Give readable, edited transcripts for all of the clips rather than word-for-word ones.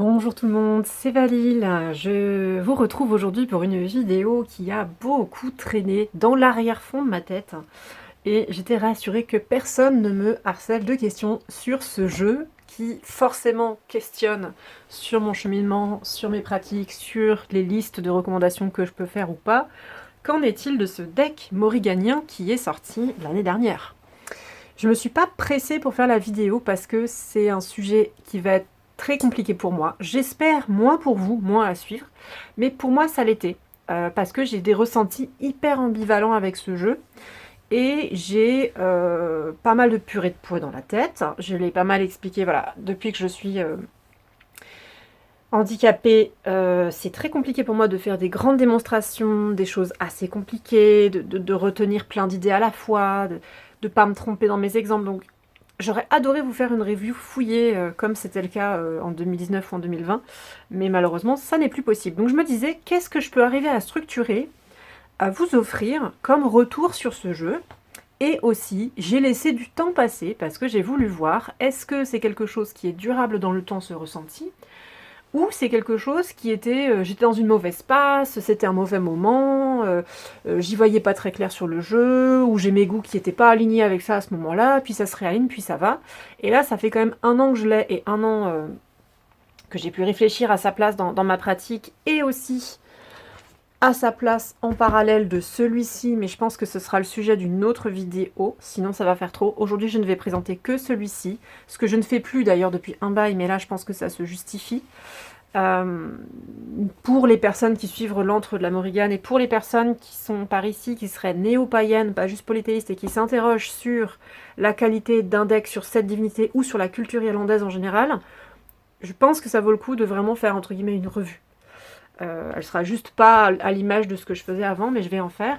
Bonjour tout le monde, c'est Valil. Je vous retrouve aujourd'hui pour une vidéo qui a beaucoup traîné dans l'arrière-fond de ma tête. Et j'étais rassurée que personne ne me harcèle de questions sur ce jeu qui forcément questionne sur mon cheminement, sur mes pratiques, sur les listes de recommandations que je peux faire ou pas. Qu'en est-il de ce deck morriganien qui est sorti l'année dernière? Je me suis pas pressée pour faire la vidéo parce que c'est un sujet qui va être très compliqué pour moi. J'espère moins pour vous, moins à suivre, mais pour moi ça l'était. Parce que j'ai des ressentis hyper ambivalents avec ce jeu et j'ai pas mal de purée de poids dans la tête. Je l'ai pas mal expliqué, voilà, depuis que je suis handicapée, c'est très compliqué pour moi de faire des grandes démonstrations, des choses assez compliquées, de retenir plein d'idées à la fois, de ne pas me tromper dans mes exemples. Donc j'aurais adoré vous faire une review fouillée comme c'était le cas en 2019 ou en 2020, mais malheureusement ça n'est plus possible. Donc je me disais, qu'est-ce que je peux arriver à structurer, à vous offrir comme retour sur ce jeu? Et aussi, j'ai laissé du temps passer parce que j'ai voulu voir, est-ce que c'est quelque chose qui est durable dans le temps, ce ressenti? Ou c'est quelque chose qui était, j'étais dans une mauvaise passe, c'était un mauvais moment, j'y voyais pas très clair sur le jeu, ou j'ai mes goûts qui étaient pas alignés avec ça à ce moment-là, puis ça se réaligne, puis ça va. Et là, ça fait quand même un an que je l'ai, et un an que j'ai pu réfléchir à sa place dans ma pratique, et aussi à sa place en parallèle de celui-ci, mais je pense que ce sera le sujet d'une autre vidéo, sinon ça va faire trop. Aujourd'hui, je ne vais présenter que celui-ci, ce que je ne fais plus d'ailleurs depuis un bail, mais là, je pense que ça se justifie. Euh, pour les personnes qui suivent l'antre de la Morrigan et pour les personnes qui sont par ici, qui seraient néo-païennes, pas juste polythéistes, et qui s'interrogent sur la qualité d'un deck sur cette divinité ou sur la culture irlandaise en général, je pense que ça vaut le coup de vraiment faire entre guillemets une revue. Elle sera juste pas à l'image de ce que je faisais avant, mais je vais en faire.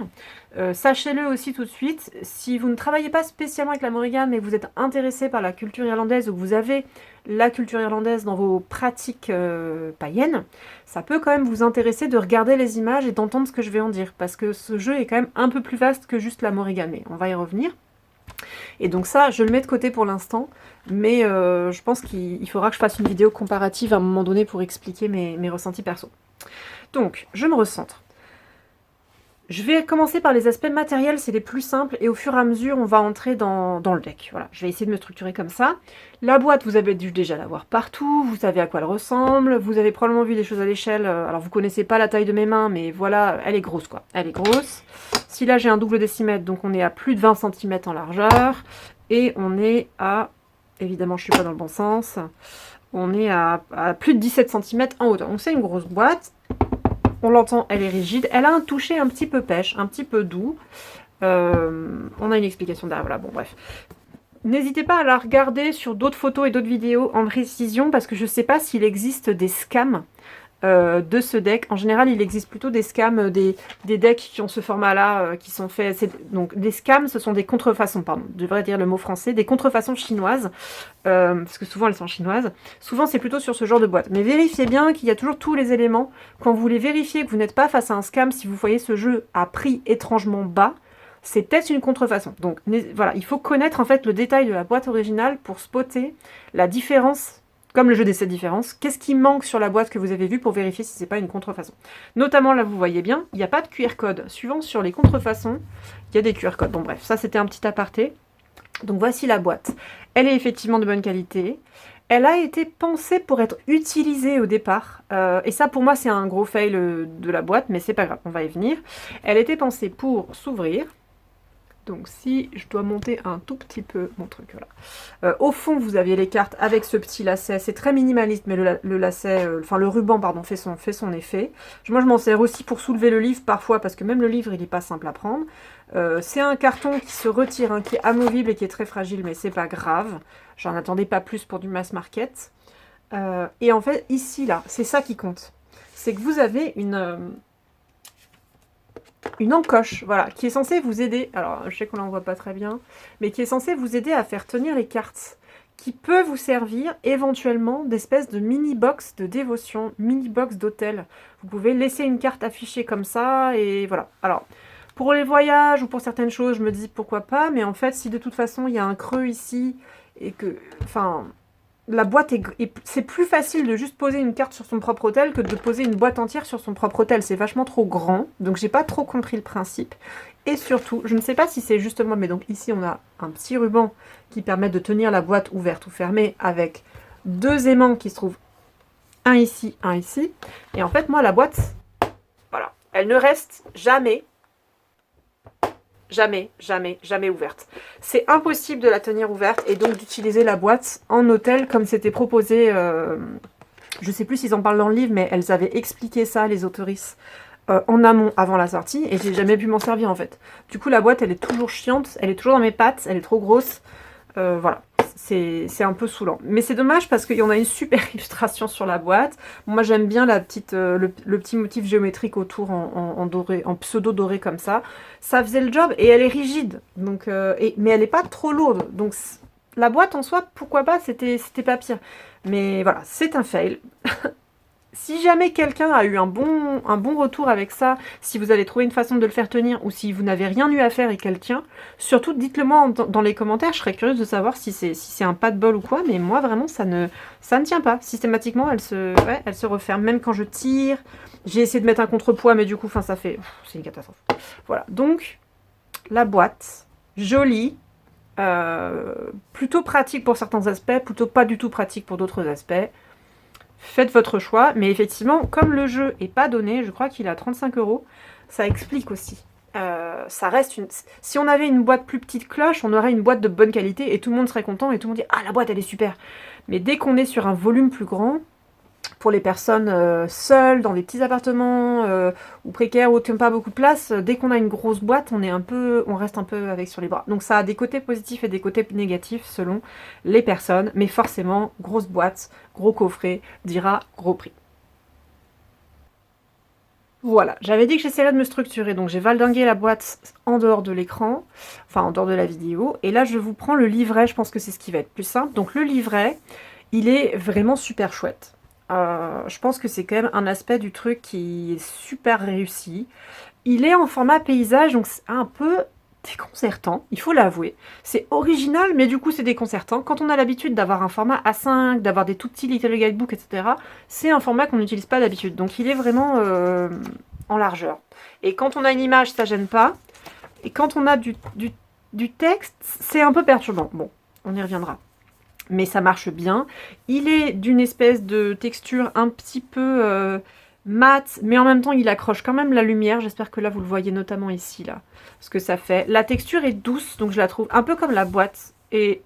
Sachez-le aussi tout de suite, si vous ne travaillez pas spécialement avec la Morrigan, mais que vous êtes intéressé par la culture irlandaise ou que vous avez la culture irlandaise dans vos pratiques païennes, ça peut quand même vous intéresser de regarder les images et d'entendre ce que je vais en dire, parce que ce jeu est quand même un peu plus vaste que juste la Morrigan, mais on va y revenir. Et donc ça, je le mets de côté pour l'instant, mais je pense qu'il faudra que je fasse une vidéo comparative à un moment donné pour expliquer mes ressentis perso. Donc, je me recentre. Je vais commencer par les aspects matériels, c'est les plus simples, et au fur et à mesure, on va entrer dans le deck. Voilà, je vais essayer de me structurer comme ça. La boîte, vous avez dû déjà la voir partout, vous savez à quoi elle ressemble, vous avez probablement vu des choses à l'échelle. Alors, vous connaissez pas la taille de mes mains, mais voilà, elle est grosse, quoi. Elle est grosse. Si là, j'ai un double décimètre, donc on est à plus de 20 cm en largeur, et on est à... Évidemment, je suis pas dans le bon sens. On est à plus de 17 cm en hauteur. Donc, c'est une grosse boîte. On l'entend, elle est rigide. Elle a un toucher un petit peu pêche, un petit peu doux. On a une explication derrière. Voilà, bon, bref. N'hésitez pas à la regarder sur d'autres photos et d'autres vidéos en précision parce que je ne sais pas s'il existe des scams de ce deck. En général, il existe plutôt des scams, des decks qui ont ce format-là, qui sont faits... Donc, des scams, ce sont des contrefaçons, pardon, je devrais dire le mot français, des contrefaçons chinoises, parce que souvent elles sont chinoises. Souvent, c'est plutôt sur ce genre de boîte. Mais vérifiez bien qu'il y a toujours tous les éléments. Quand vous voulez vérifier que vous n'êtes pas face à un scam, si vous voyez ce jeu à prix étrangement bas, c'est peut-être une contrefaçon. Donc, voilà, il faut connaître en fait le détail de la boîte originale pour spotter la différence. Comme le jeu des 7 différences, qu'est-ce qui manque sur la boîte que vous avez vue pour vérifier si c'est pas une contrefaçon? Notamment, là, vous voyez bien, il n'y a pas de QR code. Suivant sur les contrefaçons, il y a des QR codes. Bon, bref, ça, c'était un petit aparté. Donc, voici la boîte. Elle est effectivement de bonne qualité. Elle a été pensée pour être utilisée au départ. Et ça, pour moi, c'est un gros fail de la boîte, mais c'est pas grave, on va y venir. Elle était pensée pour s'ouvrir. Donc si je dois monter un tout petit peu mon truc, voilà. Au fond, vous aviez les cartes avec ce petit lacet. C'est très minimaliste, mais le lacet, enfin le ruban, pardon, fait son effet. Moi, je m'en sers aussi pour soulever le livre parfois, parce que même le livre, il n'est pas simple à prendre. C'est un carton qui se retire, hein, qui est amovible et qui est très fragile, mais c'est pas grave. J'en attendais pas plus pour du mass market. Et en fait, ici, là, c'est ça qui compte. C'est que vous avez une encoche, voilà, qui est censée vous aider, alors je sais qu'on l'en voit pas très bien, mais qui est censée vous aider à faire tenir les cartes, qui peut vous servir éventuellement d'espèce de mini-box de dévotion, mini-box d'hôtel. Vous pouvez laisser une carte affichée comme ça, et voilà. Alors, pour les voyages ou pour certaines choses, je me dis pourquoi pas, mais en fait, si de toute façon il y a un creux ici, et que, enfin, la boîte c'est plus facile de juste poser une carte sur son propre hôtel que de poser une boîte entière sur son propre hôtel. C'est vachement trop grand, donc j'ai pas trop compris le principe. Et surtout, je ne sais pas si c'est justement, mais donc ici on a un petit ruban qui permet de tenir la boîte ouverte ou fermée avec deux aimants qui se trouvent un ici, un ici. Et en fait, moi, la boîte, voilà, elle ne reste jamais, jamais, jamais, jamais ouverte. C'est impossible de la tenir ouverte et donc d'utiliser la boîte en hôtel comme c'était proposé. Je ne sais plus s'ils en parlent dans le livre, mais elles avaient expliqué ça, les autoristes, en amont, avant la sortie, et j'ai jamais pu m'en servir en fait. Du coup, la boîte, elle est toujours chiante, elle est toujours dans mes pattes, elle est trop grosse. Voilà, c'est un peu saoulant. Mais c'est dommage parce qu'il y en a une super illustration sur la boîte. Moi, j'aime bien la petite, le petit motif géométrique autour en doré, en pseudo doré comme ça. Ça faisait le job et elle est rigide. Donc, mais elle n'est pas trop lourde. Donc, la boîte en soi, pourquoi pas, c'était pas pire. Mais voilà, c'est un fail. Si jamais quelqu'un a eu un bon retour avec ça, si vous avez trouvé une façon de le faire tenir ou si vous n'avez rien eu à faire et qu'elle tient, surtout dites-le moi dans les commentaires, je serais curieuse de savoir si c'est un pas de bol ou quoi, mais moi vraiment ça ne tient pas. Systématiquement elle se referme, même quand je tire. J'ai essayé de mettre un contrepoids mais du coup c'est une catastrophe. Voilà, donc la boîte, jolie, plutôt pratique pour certains aspects, plutôt pas du tout pratique pour d'autres aspects. Faites votre choix, mais effectivement, comme le jeu est pas donné, je crois qu'il est à 35 €, ça explique aussi. Ça reste une... Si on avait une boîte plus petite cloche, on aurait une boîte de bonne qualité et tout le monde serait content et tout le monde dit « Ah, la boîte, elle est super !» Mais dès qu'on est sur un volume plus grand, pour les personnes seules, dans des petits appartements ou précaires, où tu n'as pas beaucoup de place, dès qu'on a une grosse boîte, on reste un peu avec sur les bras. Donc ça a des côtés positifs et des côtés négatifs selon les personnes, mais forcément, grosse boîte, gros coffret, dira gros prix. Voilà, j'avais dit que j'essaierais de me structurer, donc j'ai valdingué la boîte en dehors de l'écran, enfin en dehors de la vidéo, et là je vous prends le livret, je pense que c'est ce qui va être plus simple. Donc le livret, il est vraiment super chouette. Je pense que c'est quand même un aspect du truc qui est super réussi. Il est en format paysage, donc c'est un peu déconcertant, il faut l'avouer. C'est original, mais du coup c'est déconcertant. Quand on a l'habitude d'avoir un format A5, d'avoir des tout petits little guidebooks, etc., c'est un format qu'on n'utilise pas d'habitude. Donc il est vraiment en largeur. Et quand on a une image, ça gêne pas. Et quand on a du texte, c'est un peu perturbant. Bon, on y reviendra. Mais ça marche bien. Il est d'une espèce de texture un petit peu mat, mais en même temps il accroche quand même la lumière. J'espère que là vous le voyez notamment ici, là, ce que ça fait. La texture est douce, donc je la trouve un peu comme la boîte.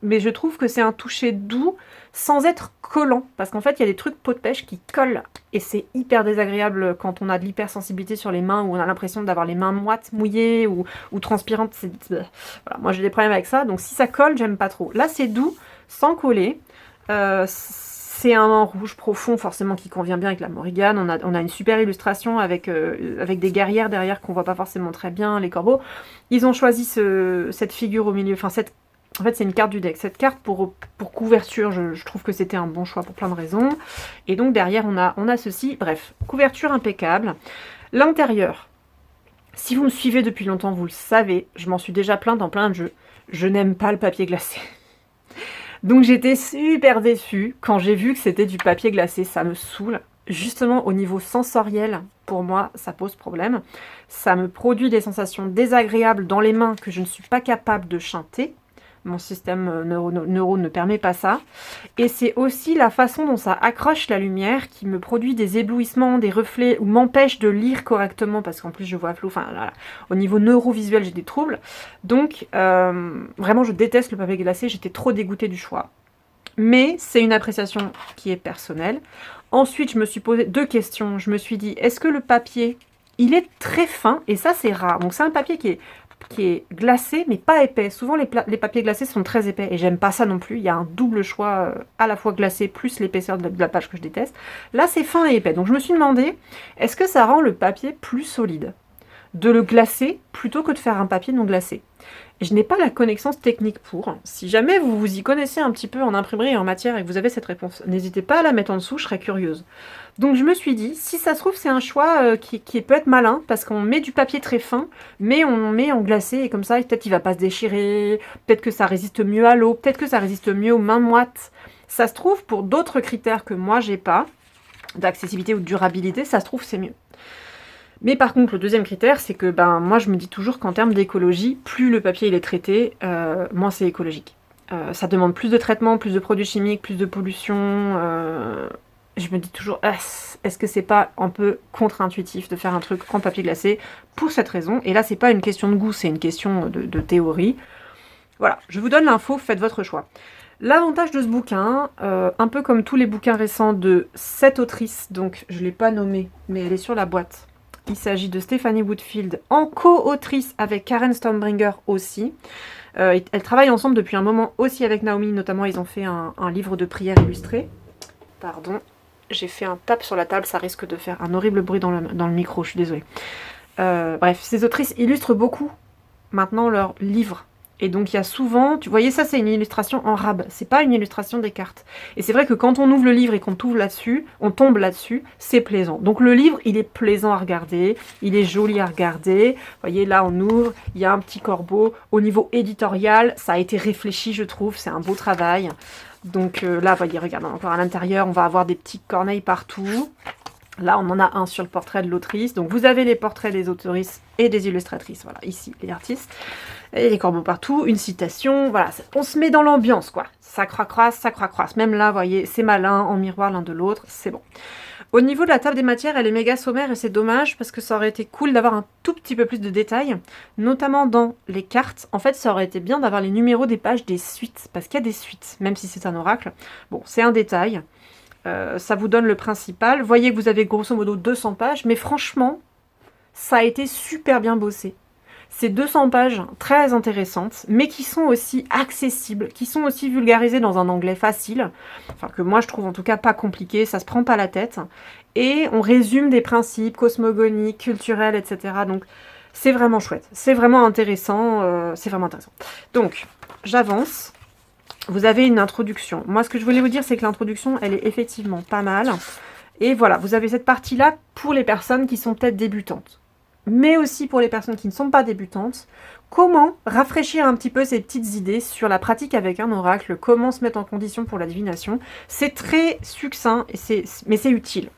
Mais je trouve que c'est un toucher doux sans être collant. Parce qu'en fait il y a des trucs peau de pêche qui collent. Et c'est hyper désagréable quand on a de l'hypersensibilité sur les mains, où on a l'impression d'avoir les mains moites, mouillées ou transpirantes. Voilà, moi j'ai des problèmes avec ça, donc si ça colle, j'aime pas trop. Là c'est doux, sans coller. C'est un rouge profond forcément qui convient bien avec la Morrigan. On a une super illustration avec des guerrières derrière qu'on voit pas forcément très bien, les corbeaux. Ils ont choisi cette figure au milieu, en fait c'est une carte du deck. Cette carte pour couverture, je trouve que c'était un bon choix pour plein de raisons. Et donc derrière on a ceci, bref, couverture impeccable. L'intérieur, si vous me suivez depuis longtemps, vous le savez, je m'en suis déjà plainte dans plein de jeux. Je n'aime pas le papier glacé. Donc j'étais super déçue quand j'ai vu que c'était du papier glacé, ça me saoule. Justement au niveau sensoriel, pour moi, ça pose problème. Ça me produit des sensations désagréables dans les mains que je ne suis pas capable de chanter. Mon système neuro ne permet pas ça. Et c'est aussi la façon dont ça accroche la lumière qui me produit des éblouissements, des reflets, ou m'empêche de lire correctement, parce qu'en plus je vois flou, enfin voilà. Au niveau neurovisuel j'ai des troubles. Donc vraiment je déteste le papier glacé, j'étais trop dégoûtée du choix. Mais c'est une appréciation qui est personnelle. Ensuite je me suis posé 2 questions. Je me suis dit, est-ce que le papier, il est très fin, et ça c'est rare. Donc c'est un papier qui est glacé mais pas épais. Souvent les papiers glacés sont très épais et j'aime pas ça non plus. Il y a un double choix à la fois glacé plus l'épaisseur de la page que je déteste. Là c'est fin et épais. Donc je me suis demandé, est-ce que ça rend le papier plus solide? de le glacer plutôt que de faire un papier non glacé. Je n'ai pas la connaissance technique pour. Si jamais vous vous y connaissez un petit peu en imprimerie et en matière et que vous avez cette réponse, n'hésitez pas à la mettre en dessous, je serais curieuse. Donc je me suis dit, si ça se trouve, c'est un choix qui peut être malin, parce qu'on met du papier très fin, mais on met en glacé, et comme ça, peut-être il va pas se déchirer, peut-être que ça résiste mieux à l'eau, peut-être que ça résiste mieux aux mains moites. Ça se trouve, pour d'autres critères que moi j'ai pas, d'accessibilité ou de durabilité, ça se trouve, c'est mieux. Mais par contre, le deuxième critère, c'est que moi je me dis toujours qu'en termes d'écologie, plus le papier il est traité, moins c'est écologique. Ça demande plus de traitement, plus de produits chimiques, plus de pollution. Je me dis toujours, est-ce que c'est pas un peu contre-intuitif de faire un truc en papier glacé pour cette raison? Et là, c'est pas une question de goût, c'est une question de théorie. Voilà, je vous donne l'info, faites votre choix. L'avantage de ce bouquin, un peu comme tous les bouquins récents de cette autrice, donc je ne l'ai pas nommée, mais elle est sur la boîte. Il s'agit de Stephanie Woodfield, en co-autrice avec Karen Stormbringer aussi. Elles travaillent ensemble depuis un moment aussi avec Naomi, notamment ils ont fait un livre de prières illustré. Pardon, j'ai fait un tape sur la table, ça risque de faire un horrible bruit dans le micro, je suis désolée. Bref, ces autrices illustrent beaucoup maintenant leurs livres. Et donc il y a souvent, vous voyez ça c'est une illustration en rab, c'est pas une illustration des cartes. Et c'est vrai que quand on ouvre le livre et qu'on tombe là-dessus, c'est plaisant. Donc le livre il est plaisant à regarder, il est joli à regarder. Vous voyez là on ouvre, il y a un petit corbeau. Au niveau éditorial, ça a été réfléchi je trouve, c'est un beau travail. Donc là vous voyez, regardez encore à l'intérieur, on va avoir des petits corneilles partout. Là, on en a un sur le portrait de l'autrice. Donc, vous avez les portraits des autrices et des illustratrices. Voilà, ici, les artistes. Et les corbeaux partout, une citation. Voilà, on se met dans l'ambiance, quoi. Ça croix-croisse, ça croix-croisse. Même là, vous voyez, c'est malin, en miroir l'un de l'autre. C'est bon. Au niveau de la table des matières, elle est méga sommaire et c'est dommage parce que ça aurait été cool d'avoir un tout petit peu plus de détails, notamment dans les cartes. En fait, ça aurait été bien d'avoir les numéros des pages des suites, parce qu'il y a des suites, même si c'est un oracle. Bon, c'est un détail. Ça vous donne le principal. Vous voyez que vous avez grosso modo 200 pages, mais franchement, ça a été super bien bossé. C'est 200 pages très intéressantes, mais qui sont aussi accessibles, qui sont aussi vulgarisées dans un anglais facile, enfin que moi je trouve en tout cas pas compliqué, ça se prend pas la tête, et on résume des principes cosmogoniques, culturels, etc. Donc c'est vraiment chouette, c'est vraiment intéressant, Donc, j'avance. Vous avez une introduction. Moi, ce que je voulais vous dire, c'est que l'introduction, elle est effectivement pas mal. Et voilà, vous avez cette partie-là pour les personnes qui sont peut-être débutantes. Mais aussi pour les personnes qui ne sont pas débutantes. Comment rafraîchir un petit peu ces petites idées sur la pratique avec un oracle, comment se mettre en condition pour la divination. C'est très succinct, mais c'est utile.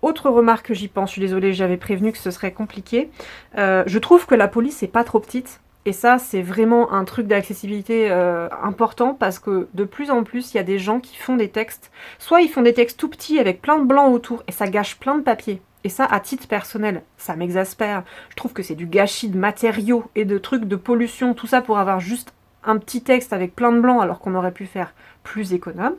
Autre remarque que j'y pense, je suis désolée, j'avais prévenu que ce serait compliqué. Je trouve que la police n'est pas trop petite. Et ça, c'est vraiment un truc d'accessibilité important parce que de plus en plus, il y a des gens qui font des textes. Soit ils font des textes tout petits avec plein de blanc autour et ça gâche plein de papier. Et ça, à titre personnel, ça m'exaspère. Je trouve que c'est du gâchis de matériaux et de trucs de pollution, tout ça pour avoir juste un petit texte avec plein de blanc alors qu'on aurait pu faire plus économe.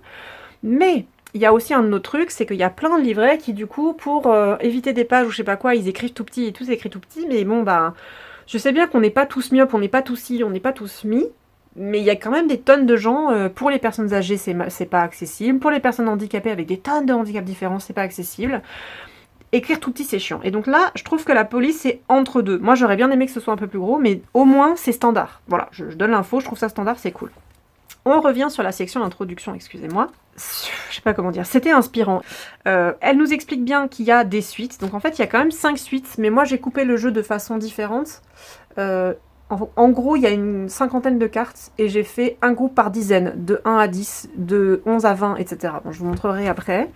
Mais il y a aussi un autre truc, c'est qu'il y a plein de livrets qui du coup, pour éviter des pages ou je sais pas quoi, ils écrivent tout petit et tout écrit tout petit, mais bon je sais bien qu'on n'est pas tous myopes, on n'est pas tous ci, on n'est pas tous mi, mais il y a quand même des tonnes de gens, pour les personnes âgées c'est pas accessible, pour les personnes handicapées avec des tonnes de handicaps différents c'est pas accessible. Écrire tout petit c'est chiant. Et donc là, je trouve que la police c'est entre deux. Moi j'aurais bien aimé que ce soit un peu plus gros, mais au moins c'est standard. Voilà, je donne l'info, je trouve ça standard, c'est cool. On revient sur la section introduction, excusez-moi. Je sais pas comment dire, c'était inspirant. Elle nous explique bien qu'il y a des suites. Donc en fait, il y a quand même 5 suites, mais moi j'ai coupé le jeu de façon différente. En gros, il y a une cinquantaine de cartes et j'ai fait un groupe par dizaine, de 1 à 10, de 11 à 20, etc. Bon, je vous montrerai après.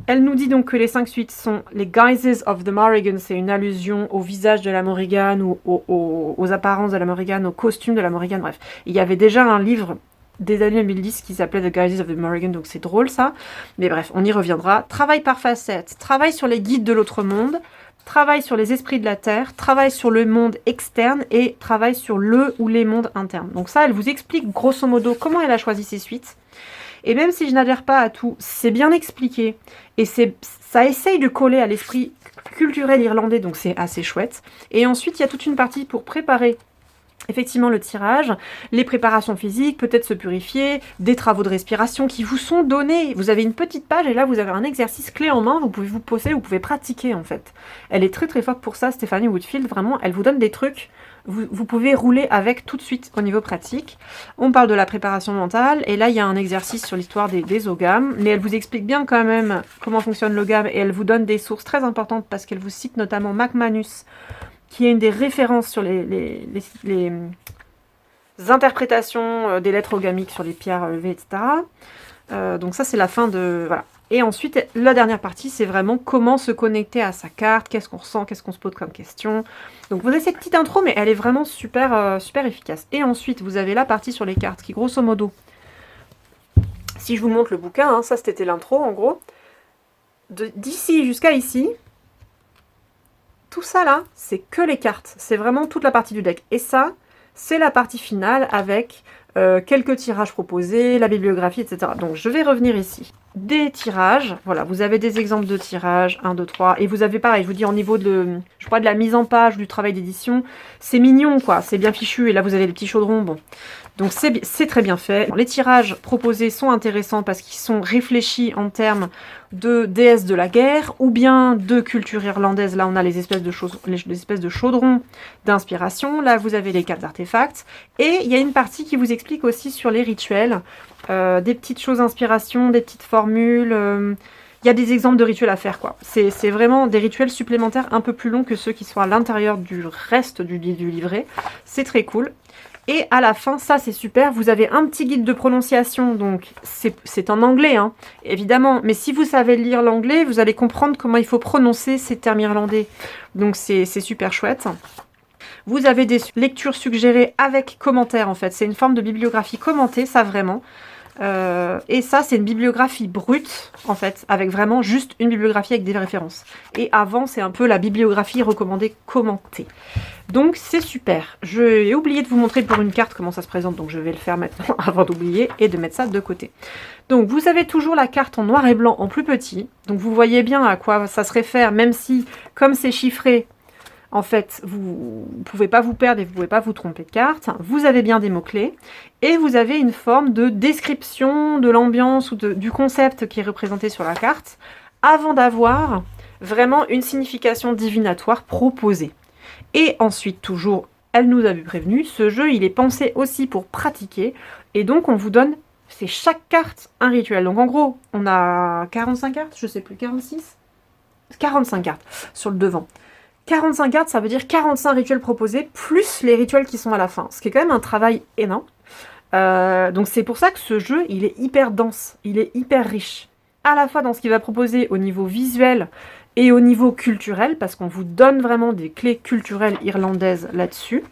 Elle nous dit donc que les 5 suites sont les Guises of the Morrigan, c'est une allusion au visage de la Morrigan ou aux apparences de la Morrigan, aux costumes de la Morrigan, bref. Il y avait déjà un livre des années 2010 qui s'appelait The Guises of the Morrigan, donc c'est drôle ça. Mais bref, on y reviendra. Travail par facette, travail sur les guides de l'autre monde, travail sur les esprits de la Terre, travail sur le monde externe et travail sur le ou les mondes internes. Donc ça, elle vous explique grosso modo comment elle a choisi ses suites. Et même si je n'adhère pas à tout, c'est bien expliqué. Et ça essaye de coller à l'esprit culturel irlandais, donc c'est assez chouette. Et ensuite, il y a toute une partie pour préparer effectivement le tirage, les préparations physiques, peut-être se purifier, des travaux de respiration qui vous sont donnés. Vous avez une petite page et là vous avez un exercice clé en main, vous pouvez vous poser, vous pouvez pratiquer en fait. Elle est très très forte pour ça, Stéphanie Woodfield, vraiment, elle vous donne des trucs, vous pouvez rouler avec tout de suite au niveau pratique. On parle de la préparation mentale et là il y a un exercice sur l'histoire des OGAM, mais elle vous explique bien quand même comment fonctionne l'OGAM et elle vous donne des sources très importantes parce qu'elle vous cite notamment McManus, qui est une des références sur les interprétations des lettres ogamiques sur les pierres levées, etc. Donc ça, c'est la fin de... Voilà. Et ensuite, la dernière partie, c'est vraiment comment se connecter à sa carte, qu'est-ce qu'on ressent, qu'est-ce qu'on se pose comme question. Donc vous avez cette petite intro, mais elle est vraiment super, super efficace. Et ensuite, vous avez la partie sur les cartes qui, grosso modo, si je vous montre le bouquin, hein, ça c'était l'intro en gros, d'ici jusqu'à ici, tout ça là, c'est que les cartes. C'est vraiment toute la partie du deck. Et ça, c'est la partie finale avec quelques tirages proposés, la bibliographie, etc. Donc je vais revenir ici. Des tirages, voilà, vous avez des exemples de tirages, 1, 2, 3, et vous avez pareil, je vous dis au niveau de, je crois, de la mise en page, du travail d'édition, c'est mignon quoi, c'est bien fichu, et là vous avez les petits chaudrons, bon. Donc c'est très bien fait. Les tirages proposés sont intéressants parce qu'ils sont réfléchis en termes de déesse de la guerre ou bien de culture irlandaise. Là, on a les espèces de chaudrons d'inspiration. Là, vous avez les cartes d'artefacts. Et il y a une partie qui vous explique aussi sur les rituels. Des petites choses d'inspiration, des petites formules. Il y a des exemples de rituels à faire, quoi. C'est vraiment des rituels supplémentaires un peu plus longs que ceux qui sont à l'intérieur du reste du livret. C'est très cool. Et à la fin, ça c'est super, vous avez un petit guide de prononciation, donc c'est en anglais, hein, évidemment. Mais si vous savez lire l'anglais, vous allez comprendre comment il faut prononcer ces termes irlandais. Donc c'est super chouette. Vous avez des lectures suggérées avec commentaires, en fait. C'est une forme de bibliographie commentée, ça vraiment. Et ça, c'est une bibliographie brute, en fait, avec vraiment juste une bibliographie avec des références. Et avant, c'est un peu la bibliographie recommandée commentée. Donc, c'est super. J'ai oublié de vous montrer pour une carte comment ça se présente, donc je vais le faire maintenant avant d'oublier et de mettre ça de côté. Donc, vous avez toujours la carte en noir et blanc en plus petit. Donc, vous voyez bien à quoi ça se réfère, même si, comme c'est chiffré, en fait, vous ne pouvez pas vous perdre et vous ne pouvez pas vous tromper de carte. Vous avez bien des mots-clés et vous avez une forme de description de l'ambiance ou du concept qui est représenté sur la carte avant d'avoir vraiment une signification divinatoire proposée. Et ensuite, toujours, elle nous avait prévenu, ce jeu, il est pensé aussi pour pratiquer et donc on vous donne, c'est chaque carte un rituel. Donc en gros, on a 45 cartes, je sais plus, 46 45 cartes sur le devant. 45 cartes, ça veut dire 45 rituels proposés, plus les rituels qui sont à la fin. Ce qui est quand même un travail énorme. Donc c'est pour ça que ce jeu, il est hyper dense, il est hyper riche. À la fois dans ce qu'il va proposer au niveau visuel et au niveau culturel, parce qu'on vous donne vraiment des clés culturelles irlandaises là-dessus.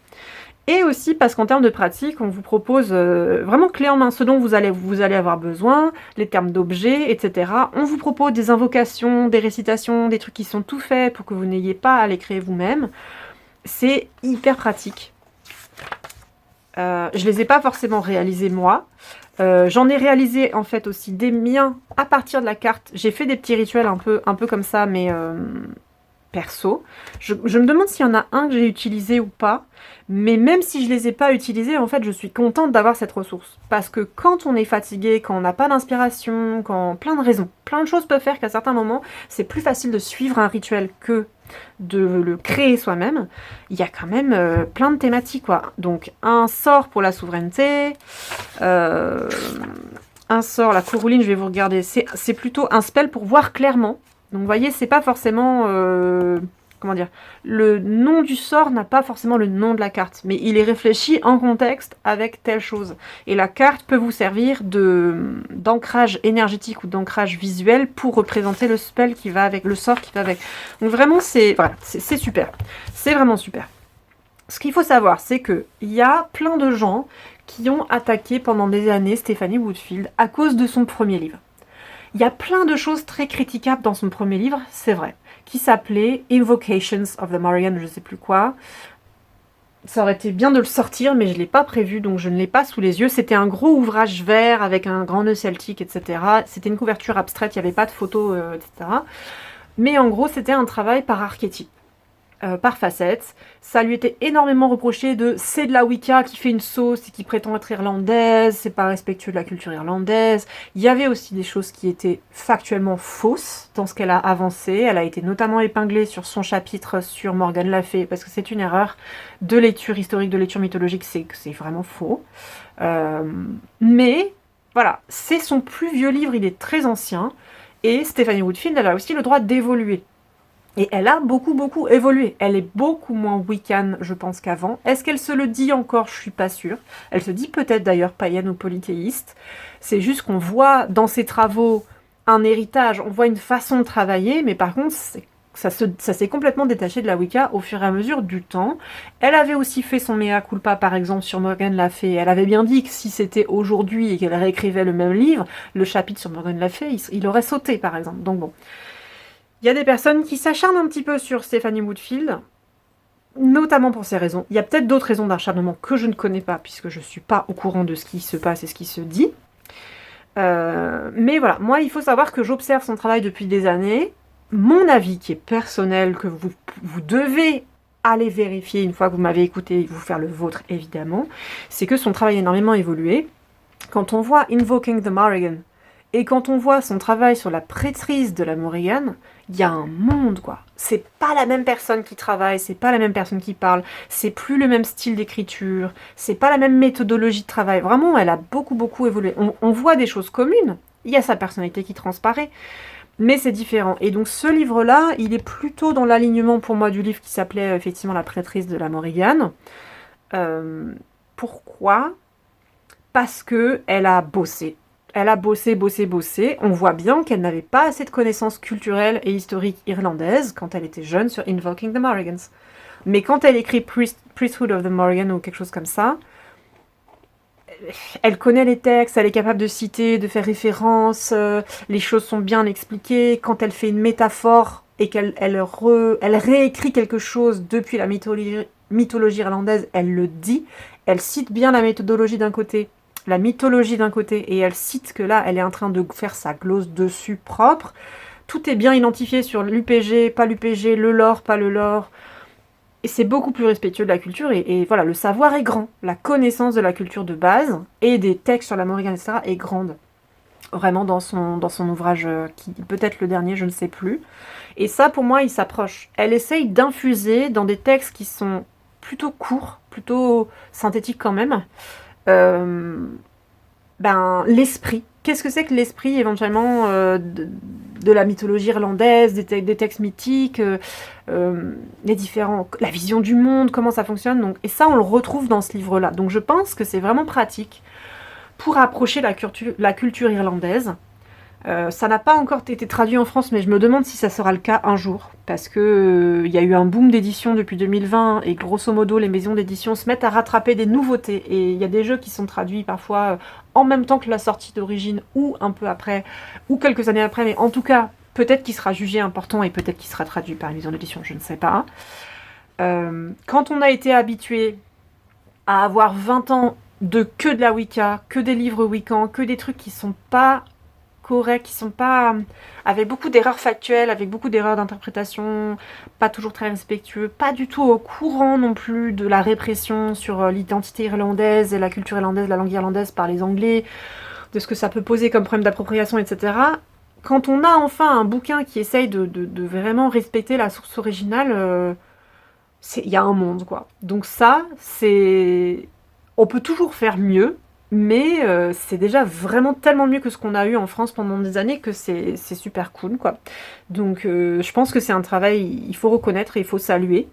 Et aussi parce qu'en termes de pratique, on vous propose vraiment clé en main ce dont vous allez avoir besoin, les termes d'objets, etc. On vous propose des invocations, des récitations, des trucs qui sont tout faits pour que vous n'ayez pas à les créer vous-même. C'est hyper pratique. Je les ai pas forcément réalisés moi. J'en ai réalisé en fait aussi des miens à partir de la carte. J'ai fait des petits rituels un peu comme ça, mais perso. Je me demande s'il y en a un que j'ai utilisé ou pas. Mais même si je les ai pas utilisés, en fait, je suis contente d'avoir cette ressource. Parce que quand on est fatigué, quand on n'a pas d'inspiration, quand plein de raisons, plein de choses peuvent faire qu'à certains moments, c'est plus facile de suivre un rituel que de le créer soi-même. Il y a quand même plein de thématiques, quoi. Donc, un sort pour la souveraineté, un sort, la courouline, je vais vous regarder, c'est plutôt un spell pour voir clairement. Donc, vous voyez, c'est pas forcément... comment dire, le nom du sort n'a pas forcément le nom de la carte, mais il est réfléchi en contexte avec telle chose. Et la carte peut vous servir d'ancrage énergétique ou d'ancrage visuel pour représenter le spell qui va avec, le sort qui va avec. Donc vraiment, c'est super. C'est vraiment super. Ce qu'il faut savoir, c'est qu'il y a plein de gens qui ont attaqué pendant des années Stéphanie Woodfield à cause de son premier livre. Il y a plein de choses très critiquables dans son premier livre, c'est vrai, qui s'appelait Invocations of the Marian, je sais plus quoi. Ça aurait été bien de le sortir, mais je ne l'ai pas prévu, donc je ne l'ai pas sous les yeux. C'était un gros ouvrage vert avec un grand nœud celtique, etc. C'était une couverture abstraite, il n'y avait pas de photos, etc. Mais en gros, c'était un travail par archétype. par facette. Ça lui était énormément reproché de c'est de la Wicca qui fait une sauce et qui prétend être irlandaise, c'est pas respectueux de la culture irlandaise. Il y avait aussi des choses qui étaient factuellement fausses dans ce qu'elle a avancé. Elle a été notamment épinglée sur son chapitre sur Morgane Le Fay parce que c'est une erreur de lecture historique, de lecture mythologique, c'est vraiment faux. Mais voilà, c'est son plus vieux livre, il est très ancien, et Stephanie Woodfield, elle a aussi le droit d'évoluer. Et elle a beaucoup évolué. Elle est beaucoup moins Wiccan, je pense, qu'avant. Est-ce qu'elle se le dit encore? Je suis pas sûre. Elle se dit peut-être d'ailleurs païenne ou polythéiste. C'est juste qu'on voit dans ses travaux un héritage, on voit une façon de travailler, mais par contre, ça s'est complètement détaché de la Wicca au fur et à mesure du temps. Elle avait aussi fait son mea culpa, par exemple, sur Morgane Le Fay. Elle avait bien dit que si c'était aujourd'hui et qu'elle réécrivait le même livre, le chapitre sur Morgane Le Fay, il aurait sauté, par exemple. Donc bon. Il y a des personnes qui s'acharnent un petit peu sur Stephanie Woodfield, notamment pour ces raisons. Il y a peut-être d'autres raisons d'acharnement que je ne connais pas, puisque je ne suis pas au courant de ce qui se passe et ce qui se dit. Mais voilà, moi, il faut savoir que j'observe son travail depuis des années. Mon avis, qui est personnel, que vous devez aller vérifier une fois que vous m'avez écouté, et vous faire le vôtre, évidemment, c'est que son travail a énormément évolué. Quand on voit Invoking the Morrigan, et quand on voit son travail sur la prêtrise de la Morrigan, il y a un monde, quoi. C'est pas la même personne qui travaille, c'est pas la même personne qui parle, c'est plus le même style d'écriture, c'est pas la même méthodologie de travail. Vraiment, elle a beaucoup évolué. On voit des choses communes, il y a sa personnalité qui transparaît, mais c'est différent. Et donc ce livre-là, il est plutôt dans l'alignement pour moi du livre qui s'appelait effectivement La prêtrise de la Morrigan. Pourquoi? Parce que elle a bossé. Elle a bossé. On voit bien qu'elle n'avait pas assez de connaissances culturelles et historiques irlandaises quand elle était jeune sur Invoking the Morrigans. Mais quand elle écrit Priesthood of the Morrigan ou quelque chose comme ça, elle connaît les textes, elle est capable de citer, de faire référence, les choses sont bien expliquées. Quand elle fait une métaphore et qu'elle réécrit quelque chose depuis la mythologie irlandaise, elle le dit. Elle cite bien la méthodologie d'un côté, la mythologie d'un côté, et elle cite que là, elle est en train de faire sa glose dessus propre. Tout est bien identifié sur l'UPG, pas l'UPG, le lore, pas le lore. Et c'est beaucoup plus respectueux de la culture, et voilà, le savoir est grand. La connaissance de la culture de base, et des textes sur la Morrigan, etc., est grande. Vraiment dans son ouvrage, qui peut-être le dernier, je ne sais plus. Et ça, pour moi, il s'approche. Elle essaye d'infuser dans des textes qui sont plutôt courts, plutôt synthétiques quand même, l'esprit. Qu'est-ce que c'est que l'esprit éventuellement de la mythologie irlandaise, des textes mythiques, les différents, la vision du monde, comment ça fonctionne. Donc, et ça, on le retrouve dans ce livre-là. Donc je pense que c'est vraiment pratique pour approcher la culture irlandaise. Ça n'a pas encore été traduit en France, mais je me demande si ça sera le cas un jour, parce que y a eu un boom d'édition depuis 2020, et grosso modo, les maisons d'édition se mettent à rattraper des nouveautés, et il y a des jeux qui sont traduits parfois en même temps que la sortie d'origine, ou un peu après, ou quelques années après, mais en tout cas, peut-être qu'il sera jugé important, et peut-être qu'il sera traduit par une maison d'édition, je ne sais pas. Quand on a été habitué à avoir 20 ans de que de la Wicca, que des livres Wiccans, que des trucs qui sont pas corrects, qui sont pas avec beaucoup d'erreurs factuelles, avec beaucoup d'erreurs d'interprétation, pas toujours très respectueux, pas du tout au courant non plus de la répression sur l'identité irlandaise et la culture irlandaise, la langue irlandaise par les Anglais, de ce que ça peut poser comme problème d'appropriation, etc. Quand on a enfin un bouquin qui essaye de vraiment respecter la source originale, il y a un monde, quoi. Donc ça, on peut toujours faire mieux, mais c'est déjà vraiment tellement mieux que ce qu'on a eu en France pendant des années que c'est super cool, quoi. Donc je pense que c'est un travail, il faut reconnaître et il faut saluer.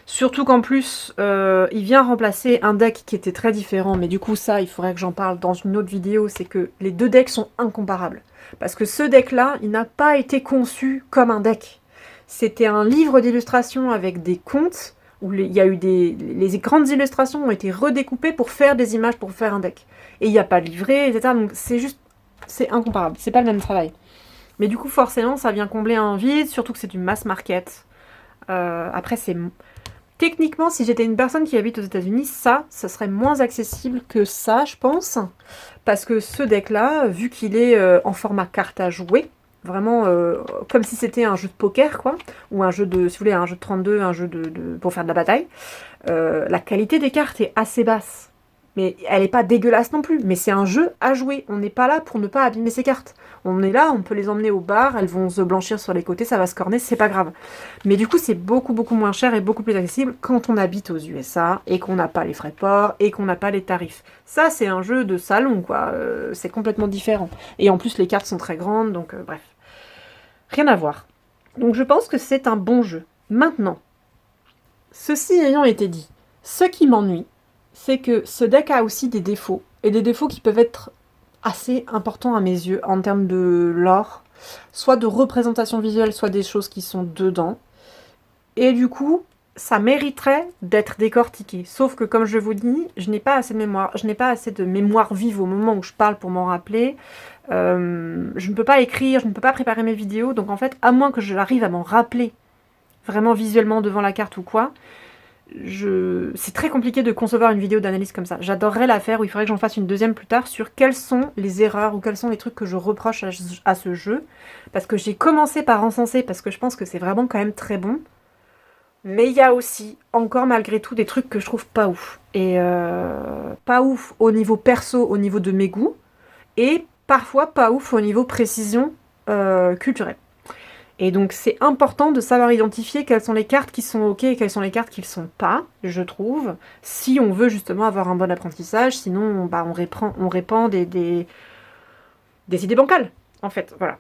Surtout qu'en plus, il vient remplacer un deck qui était très différent, mais du coup ça, il faudrait que j'en parle dans une autre vidéo, c'est que les deux decks sont incomparables. Parce que ce deck-là, il n'a pas été conçu comme un deck. C'était un livre d'illustration avec des contes, où il y a eu les grandes illustrations ont été redécoupées pour faire des images, pour faire un deck. Et il n'y a pas de livret, etc. Donc c'est incomparable, c'est pas le même travail. Mais du coup, forcément, ça vient combler un vide, surtout que c'est du mass market. Après, techniquement, si j'étais une personne qui habite aux États-Unis, ça serait moins accessible que ça, je pense. Parce que ce deck-là, vu qu'il est en format carte à jouer, Vraiment comme si c'était un jeu de poker, quoi. Ou un jeu de, si vous voulez, un jeu de 32, un jeu pour faire de la bataille. La qualité des cartes est assez basse. Mais elle n'est pas dégueulasse non plus. Mais c'est un jeu à jouer. On n'est pas là pour ne pas abîmer ses cartes. On est là, on peut les emmener au bar, elles vont se blanchir sur les côtés, ça va se corner, c'est pas grave. Mais du coup, c'est beaucoup, beaucoup moins cher et beaucoup plus accessible quand on habite aux USA et qu'on n'a pas les frais de port et qu'on n'a pas les tarifs. Ça, c'est un jeu de salon, quoi. C'est complètement différent. Et en plus, les cartes sont très grandes, donc bref. Rien à voir. Donc je pense que c'est un bon jeu. Maintenant, ceci ayant été dit, ce qui m'ennuie, c'est que ce deck a aussi des défauts. Et des défauts qui peuvent être assez importants à mes yeux en termes de lore, soit de représentation visuelle, soit des choses qui sont dedans. Et du coup, ça mériterait d'être décortiqué. Sauf que, comme je vous dis, je n'ai pas assez de mémoire. Je n'ai pas assez de mémoire vive au moment où je parle pour m'en rappeler. Je ne peux pas écrire, je ne peux pas préparer mes vidéos. Donc en fait, à moins que j'arrive à m'en rappeler vraiment visuellement devant la carte ou quoi, c'est très compliqué de concevoir une vidéo d'analyse comme ça. J'adorerais la faire, ou il faudrait que j'en fasse une deuxième plus tard, sur quelles sont les erreurs ou quels sont les trucs que je reproche à ce jeu. Parce que j'ai commencé par encenser, parce que je pense que c'est vraiment quand même très bon. Mais il y a aussi, encore malgré tout, des trucs que je trouve pas ouf. Et pas ouf au niveau perso, au niveau de mes goûts, et parfois pas ouf au niveau précision culturelle. Et donc c'est important de savoir identifier quelles sont les cartes qui sont ok et quelles sont les cartes qui ne le sont pas, je trouve, si on veut justement avoir un bon apprentissage, sinon bah, on répand des idées bancales, en fait, voilà.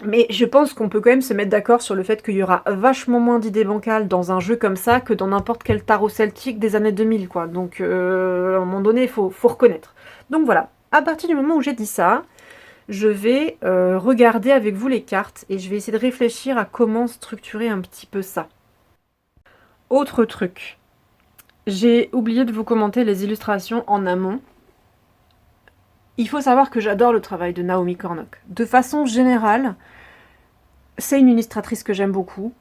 Mais je pense qu'on peut quand même se mettre d'accord sur le fait qu'il y aura vachement moins d'idées bancales dans un jeu comme ça que dans n'importe quel tarot celtique des années 2000, quoi. Donc, à un moment donné, il faut reconnaître. Donc voilà, à partir du moment où j'ai dit ça, je vais regarder avec vous les cartes et je vais essayer de réfléchir à comment structurer un petit peu ça. Autre truc, j'ai oublié de vous commenter les illustrations en amont. Il faut savoir que j'adore le travail de Naomi Kornok. De façon générale, c'est une illustratrice que j'aime beaucoup.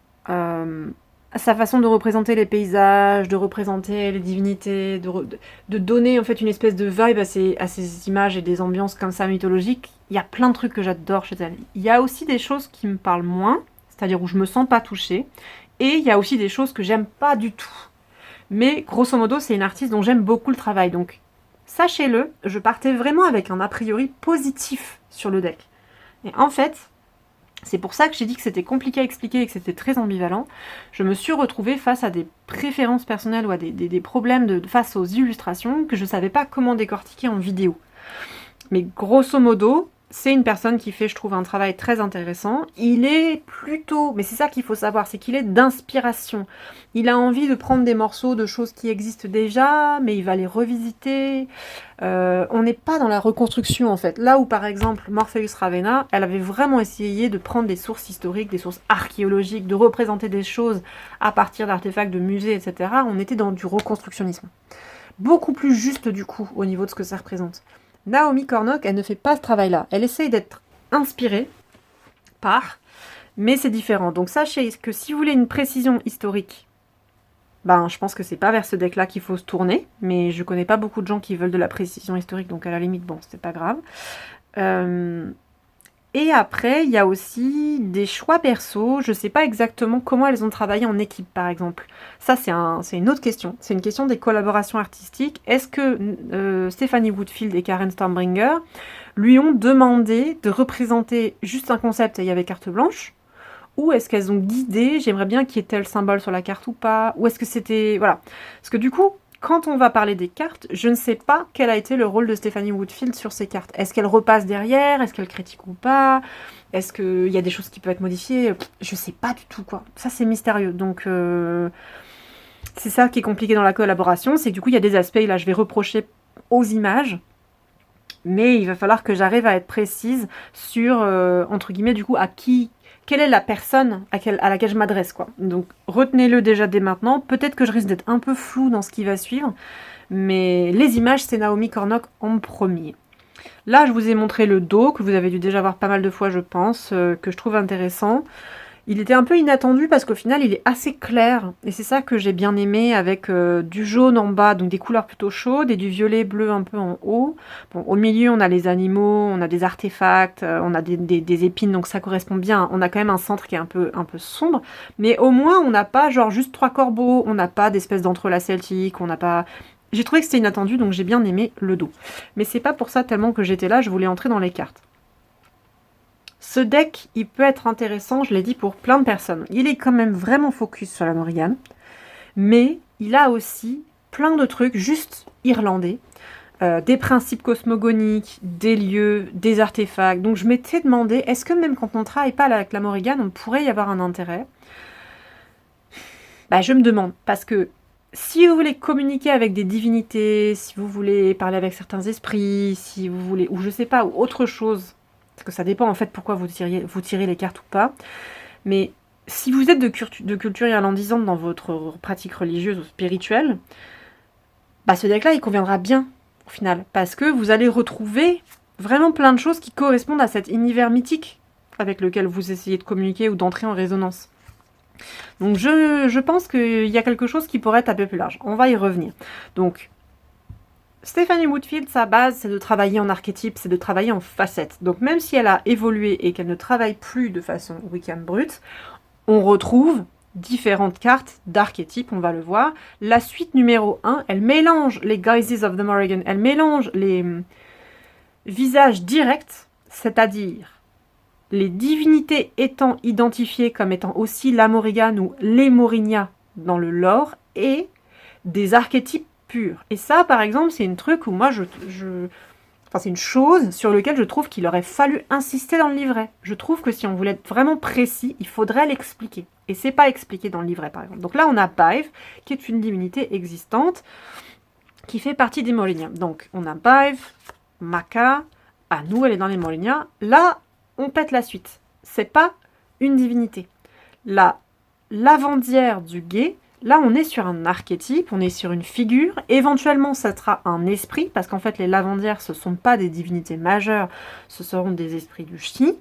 Sa façon de représenter les paysages, de représenter les divinités, de donner en fait une espèce de vibe à ces images et des ambiances comme ça mythologiques. Il y a plein de trucs que j'adore chez elle. Il y a aussi des choses qui me parlent moins, c'est-à-dire où je me sens pas touchée. Et il y a aussi des choses que j'aime pas du tout. Mais grosso modo, c'est une artiste dont j'aime beaucoup le travail. Donc sachez-le, je partais vraiment avec un a priori positif sur le deck. Et en fait, c'est pour ça que j'ai dit que c'était compliqué à expliquer et que c'était très ambivalent. Je me suis retrouvée face à des préférences personnelles ou à des problèmes face aux illustrations que je ne savais pas comment décortiquer en vidéo. Mais grosso modo, c'est une personne qui fait, je trouve, un travail très intéressant. Il est plutôt, mais c'est ça qu'il faut savoir, c'est qu'il est d'inspiration. Il a envie de prendre des morceaux de choses qui existent déjà, mais il va les revisiter. On n'est pas dans la reconstruction, en fait. Là où, par exemple, Morpheus Ravenna, elle avait vraiment essayé de prendre des sources historiques, des sources archéologiques, de représenter des choses à partir d'artefacts de musées, etc. On était dans du reconstructionnisme. Beaucoup plus juste, du coup, au niveau de ce que ça représente. Naomi Kornok, elle ne fait pas ce travail-là. Elle essaye d'être inspirée par, mais c'est différent. Donc sachez que si vous voulez une précision historique, je pense que c'est pas vers ce deck-là qu'il faut se tourner, mais je connais pas beaucoup de gens qui veulent de la précision historique, donc à la limite, bon, c'est pas grave. Et après, il y a aussi des choix perso. Je sais pas exactement comment elles ont travaillé en équipe, par exemple. Ça, c'est une autre question. C'est une question des collaborations artistiques. Est-ce que Stephanie Woodfield et Karen Stormbringer lui ont demandé de représenter juste un concept et il y avait carte blanche? Ou est-ce qu'elles ont guidé, j'aimerais bien qu'il y ait tel symbole sur la carte ou pas? Ou est-ce que c'était... Voilà. Parce que du coup, quand on va parler des cartes, je ne sais pas quel a été le rôle de Stephanie Woodfield sur ces cartes. Est-ce qu'elle repasse derrière? Est-ce qu'elle critique ou pas? Est-ce qu'il y a des choses qui peuvent être modifiées? Je sais pas du tout, quoi. Ça, c'est mystérieux. Donc, c'est ça qui est compliqué dans la collaboration. C'est que du coup, il y a des aspects, là, je vais reprocher aux images. Mais il va falloir que j'arrive à être précise sur, entre guillemets, du coup, quelle est la personne à laquelle je m'adresse, quoi. Donc, retenez-le déjà dès maintenant. Peut-être que je risque d'être un peu floue dans ce qui va suivre, mais les images, c'est Naomi Kornok en premier. Là, je vous ai montré le dos, que vous avez dû déjà voir pas mal de fois, je pense, que je trouve intéressant. Il était un peu inattendu parce qu'au final, il est assez clair. Et c'est ça que j'ai bien aimé avec du jaune en bas, donc des couleurs plutôt chaudes, et du violet bleu un peu en haut. Bon, au milieu, on a les animaux, on a des artefacts, on a des épines, donc ça correspond bien. On a quand même un centre qui est un peu sombre. Mais au moins, on n'a pas genre juste 3 corbeaux, on n'a pas d'espèce d'entrelacs celtiques, on n'a pas... J'ai trouvé que c'était inattendu, donc j'ai bien aimé le dos. Mais c'est pas pour ça tellement que j'étais là, je voulais entrer dans les cartes. Ce deck, il peut être intéressant, je l'ai dit, pour plein de personnes. Il est quand même vraiment focus sur la Morrigan, mais il a aussi plein de trucs juste irlandais, des principes cosmogoniques, des lieux, des artefacts. Donc je m'étais demandé, est-ce que même quand on ne travaille pas avec la Morrigan, on pourrait y avoir un intérêt? Bah, je me demande, parce que si vous voulez communiquer avec des divinités, si vous voulez parler avec certains esprits, si vous voulez, ou je sais pas, ou autre chose, parce que ça dépend en fait pourquoi vous tirez les cartes ou pas, mais si vous êtes de culture irlandisante dans votre pratique religieuse ou spirituelle, bah ce deck-là, il conviendra bien, au final, parce que vous allez retrouver vraiment plein de choses qui correspondent à cet univers mythique avec lequel vous essayez de communiquer ou d'entrer en résonance. Donc je pense qu'il y a quelque chose qui pourrait être un peu plus large. On va y revenir. Donc, Stephanie Woodfield, sa base, c'est de travailler en archétype, c'est de travailler en facettes. Donc même si elle a évolué et qu'elle ne travaille plus de façon Wiccan brute, on retrouve différentes cartes d'archétypes, on va le voir. La suite numéro 1, elle mélange les Guises of the Morrigan, elle mélange les visages directs, c'est-à-dire les divinités étant identifiées comme étant aussi la Morrigan ou les Morrignat dans le lore, et des archétypes purs. Et ça, par exemple, c'est un truc où moi, enfin, c'est une chose sur laquelle je trouve qu'il aurait fallu insister dans le livret. Je trouve que si on voulait être vraiment précis, il faudrait l'expliquer. Et c'est pas expliqué dans le livret, par exemple. Donc là, on a Baive, qui est une divinité existante, qui fait partie des Morrignat. Donc, on a Baive, Maka, nous, elle est dans les Morrignat. Là, on pète la suite. C'est pas une divinité. La lavandière du guet, là on est sur un archétype, on est sur une figure, éventuellement ça sera un esprit, parce qu'en fait les lavandières ce ne sont pas des divinités majeures, ce seront des esprits du chi.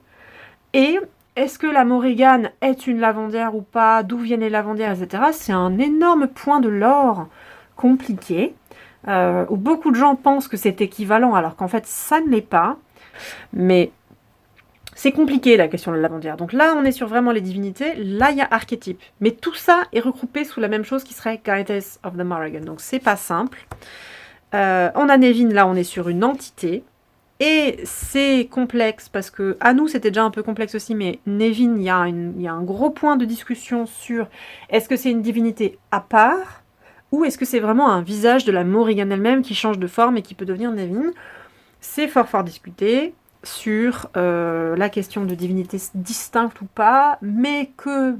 Et est-ce que la Morrigan est une lavandière ou pas, d'où viennent les lavandières, etc. C'est un énorme point de lore compliqué, où beaucoup de gens pensent que c'est équivalent, alors qu'en fait ça ne l'est pas. Mais c'est compliqué la question de la lavandière. Donc là, on est sur vraiment les divinités. Là, il y a archétype. Mais tout ça est regroupé sous la même chose qui serait Goddess of the Morrigan. Donc c'est pas simple. On a Nevin, là, on est sur une entité. Et c'est complexe parce que, à nous, c'était déjà un peu complexe aussi, mais Nevin, il y a un gros point de discussion sur est-ce que c'est une divinité à part ou est-ce que c'est vraiment un visage de la Morrigan elle-même qui change de forme et qui peut devenir Nevin. C'est fort discuté sur la question de divinité distincte ou pas, mais que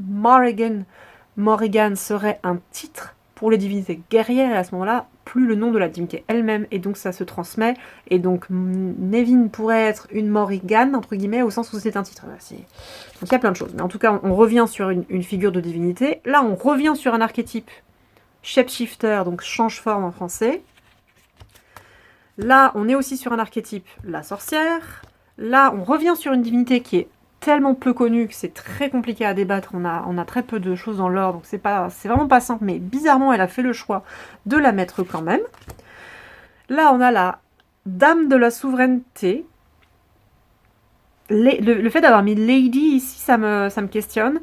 Morrigan serait un titre pour les divinités guerrières, et à ce moment-là, plus le nom de la divinité elle-même, et donc ça se transmet, et donc Nevin pourrait être une Morrigan, entre guillemets, au sens où c'est un titre. Donc il y a plein de choses, mais en tout cas, on revient sur une figure de divinité. Là, on revient sur un archétype shapeshifter, donc change-forme en français. Là, on est aussi sur un archétype, la sorcière. Là, on revient sur une divinité qui est tellement peu connue que c'est très compliqué à débattre. On a très peu de choses dans l'ordre, donc c'est vraiment pas simple. Mais bizarrement, elle a fait le choix de la mettre quand même. Là, on a la Dame de la Souveraineté. Le fait d'avoir mis Lady ici, ça me questionne.